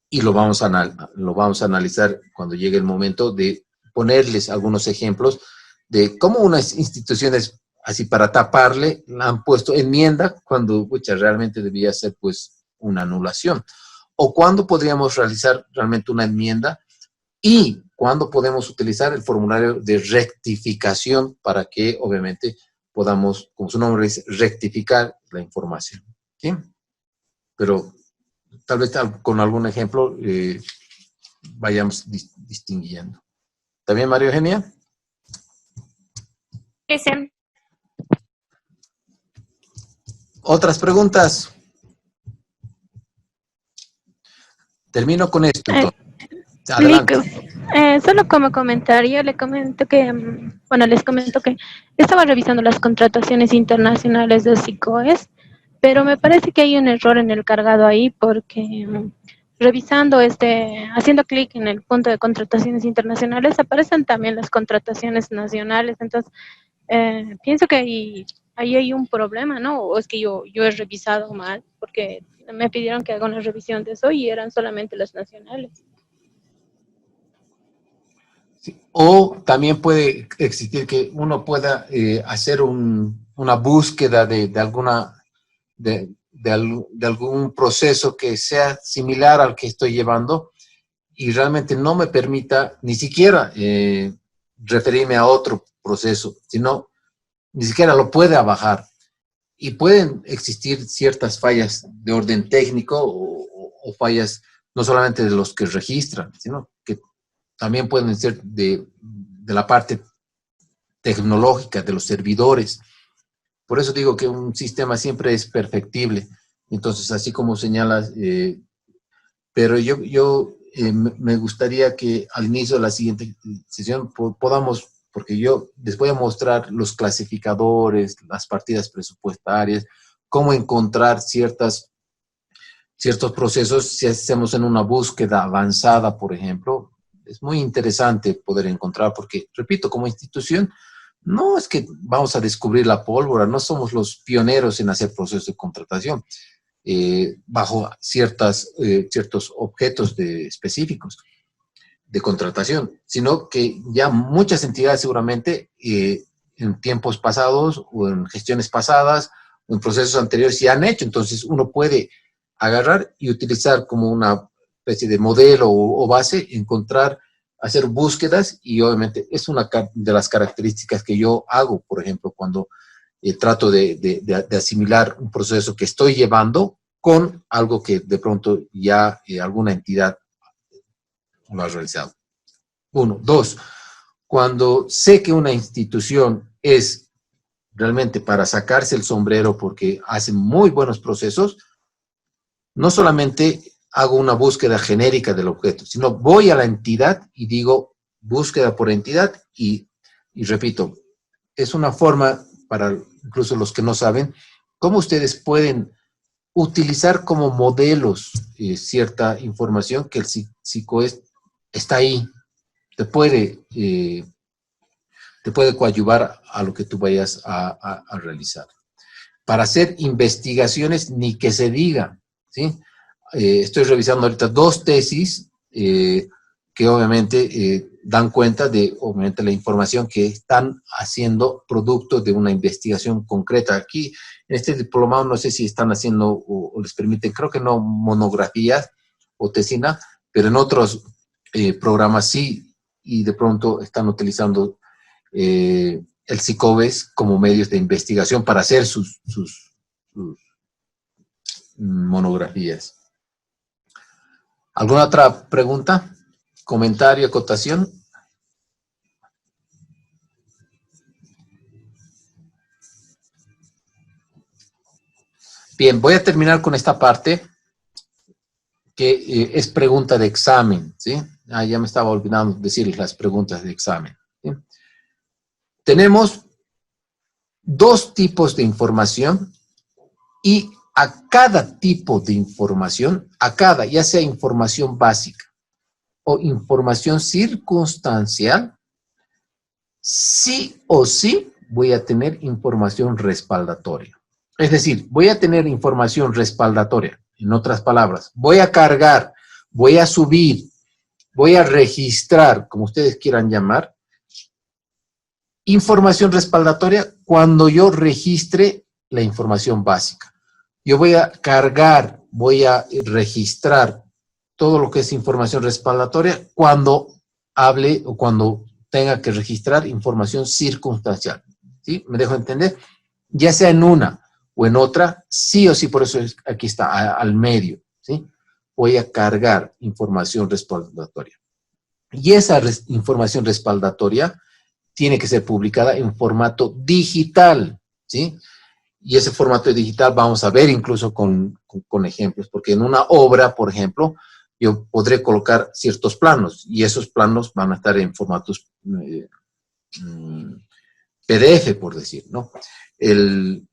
y lo vamos a analizar cuando llegue el momento de ponerles algunos ejemplos de cómo unas instituciones, así para taparle, han puesto enmienda cuando realmente debía ser pues una anulación. O cuándo podríamos realizar realmente una enmienda y cuándo podemos utilizar el formulario de rectificación para que obviamente podamos, como su nombre dice, rectificar la información. ¿Sí? Pero tal vez con algún ejemplo vayamos distinguiendo. ¿Está bien, María Eugenia? Listen. ¿Otras preguntas? Termino con esto. Adelante. Solo como comentario, le comento que, les comento que estaba revisando las contrataciones internacionales de SICOES, pero me parece que hay un error en el cargado ahí porque revisando haciendo clic en el punto de contrataciones internacionales, aparecen también las contrataciones nacionales. Entonces, pienso que ahí hay un problema, ¿no? O es que yo he revisado mal, porque me pidieron que haga una revisión de eso y eran solamente las nacionales. O también puede existir que uno pueda hacer una búsqueda de algún proceso que sea similar al que estoy llevando y realmente no me permita ni siquiera referirme a otro proceso, sino ni siquiera lo pueda bajar. Y pueden existir ciertas fallas de orden técnico o fallas no solamente de los que registran, sino que también pueden ser de la parte tecnológica, de los servidores. Por eso digo que un sistema siempre es perfectible. Entonces, así como señalas, pero yo me gustaría que al inicio de la siguiente sesión podamos, porque yo les voy a mostrar los clasificadores, las partidas presupuestarias, cómo encontrar ciertos procesos si hacemos en una búsqueda avanzada, por ejemplo. Es muy interesante poder encontrar, porque, repito, como institución, no es que vamos a descubrir la pólvora, no somos los pioneros en hacer procesos de contratación bajo ciertos objetos específicos de contratación, sino que ya muchas entidades seguramente en tiempos pasados o en gestiones pasadas o en procesos anteriores ya han hecho. Entonces uno puede agarrar y utilizar como una especie de modelo o base, hacer búsquedas, y obviamente es una de las características que yo hago, por ejemplo, cuando trato de asimilar un proceso que estoy llevando con algo que de pronto ya alguna entidad lo ha realizado. 1. 2. Cuando sé que una institución es realmente para sacarse el sombrero porque hace muy buenos procesos, no solamente hago una búsqueda genérica del objeto, sino voy a la entidad y digo búsqueda por entidad y repito, es una forma para incluso los que no saben, cómo ustedes pueden utilizar como modelos cierta información que el SICOES está ahí, te puede coadyuvar a lo que tú vayas a realizar. Para hacer investigaciones, ni que se diga, ¿sí? Estoy revisando ahorita 2 tesis que obviamente dan cuenta de, obviamente, la información que están haciendo producto de una investigación concreta. Aquí, en este diplomado, no sé si están haciendo o les permiten, creo que no, monografías o tesina, pero en otros programas sí, y de pronto están utilizando el SICOES como medios de investigación para hacer sus monografías. ¿Alguna otra pregunta? ¿Comentario, acotación? Bien, voy a terminar con esta parte que es pregunta de examen, ¿sí? Ya me estaba olvidando decirles las preguntas de examen, ¿sí? Tenemos 2 tipos de información y a cada tipo de información, ya sea información básica o información circunstancial, sí o sí voy a tener información respaldatoria. Es decir, voy a tener información respaldatoria. En otras palabras, voy a cargar, voy a subir, voy a registrar, como ustedes quieran llamar, información respaldatoria cuando yo registre la información básica. Yo voy a cargar, voy a registrar todo lo que es información respaldatoria cuando hable o cuando tenga que registrar información circunstancial. ¿Sí? ¿Me dejo entender? Ya sea en una o en otra, sí o sí, por eso aquí está, al medio. ¿Sí? Voy a cargar información respaldatoria. Y esa información respaldatoria tiene que ser publicada en formato digital, ¿sí? Y ese formato digital vamos a ver incluso con ejemplos, porque en una obra, por ejemplo, yo podré colocar ciertos planos y esos planos van a estar en formatos PDF, por decir, ¿no? El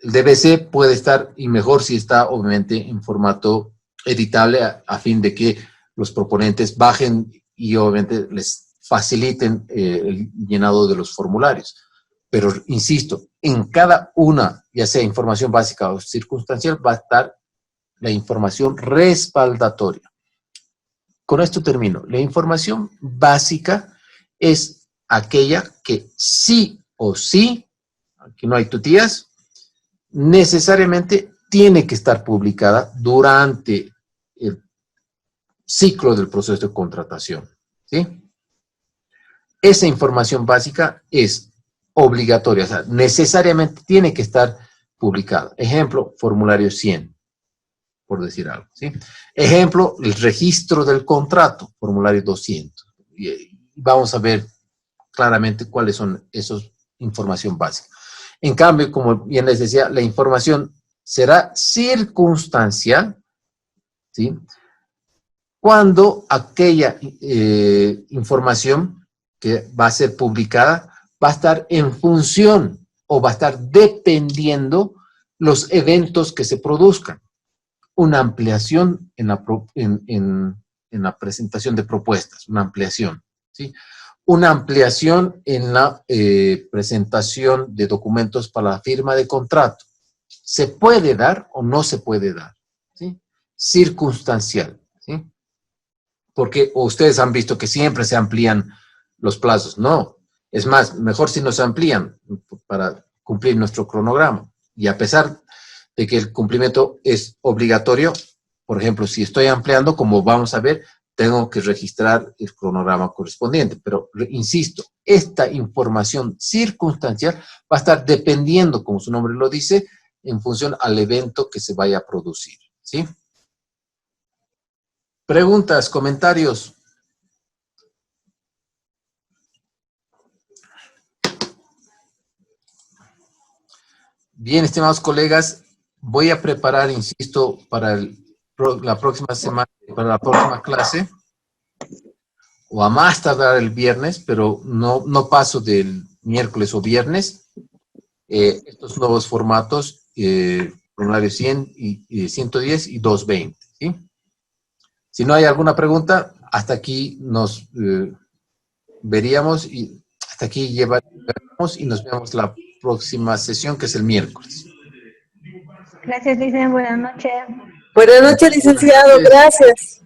DVC puede estar, y mejor si está, obviamente, en formato editable a fin de que los proponentes bajen y, obviamente, les faciliten el llenado de los formularios. Pero, insisto, en cada una, ya sea información básica o circunstancial, va a estar la información respaldatoria. Con esto termino. La información básica es aquella que sí o sí, aquí no hay tutías, necesariamente tiene que estar publicada durante el ciclo del proceso de contratación, ¿sí? Esa información básica es obligatoria, o sea, necesariamente tiene que estar publicada. Ejemplo, formulario 100, por decir algo, ¿sí? Ejemplo, el registro del contrato, formulario 200. Y vamos a ver claramente cuáles son esas información básica. En cambio, como bien les decía, la información será circunstancial, ¿sí? Cuando aquella información que va a ser publicada va a estar en función o va a estar dependiendo los eventos que se produzcan. Una ampliación en la presentación de propuestas, una ampliación, ¿sí? Una ampliación en la presentación de documentos para la firma de contrato. ¿Se puede dar o no se puede dar? ¿Sí? Circunstancial, ¿sí? Porque ustedes han visto que siempre se amplían los plazos. No, es más, mejor si nos amplían para cumplir nuestro cronograma. Y a pesar de que el cumplimiento es obligatorio, por ejemplo, si estoy ampliando, como vamos a ver, tengo que registrar el cronograma correspondiente. Pero, insisto, esta información circunstancial va a estar dependiendo, como su nombre lo dice, en función al evento que se vaya a producir, ¿sí? Preguntas, comentarios. Bien, estimados colegas, voy a preparar, insisto, para la próxima semana, para la próxima clase, o a más tardar el viernes, pero no paso del miércoles o viernes, estos nuevos formatos, formulario 100 y 110 y 220, ¿sí? Si no hay alguna pregunta, hasta aquí nos veríamos y hasta aquí llevaremos y nos vemos la próxima sesión, que es el miércoles. Gracias, Licen. Buenas noches. Buenas noches, licenciado. Gracias.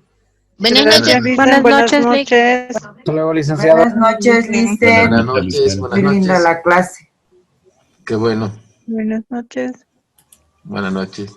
Buenas Gracias, noches. Licen. Buenas noches, Lic. noches. Hasta luego, licenciado. Buenas noches, Licen. Buenas noches, buenas Muy linda noches. la clase. Qué bueno. Buenas noches. Buenas noches.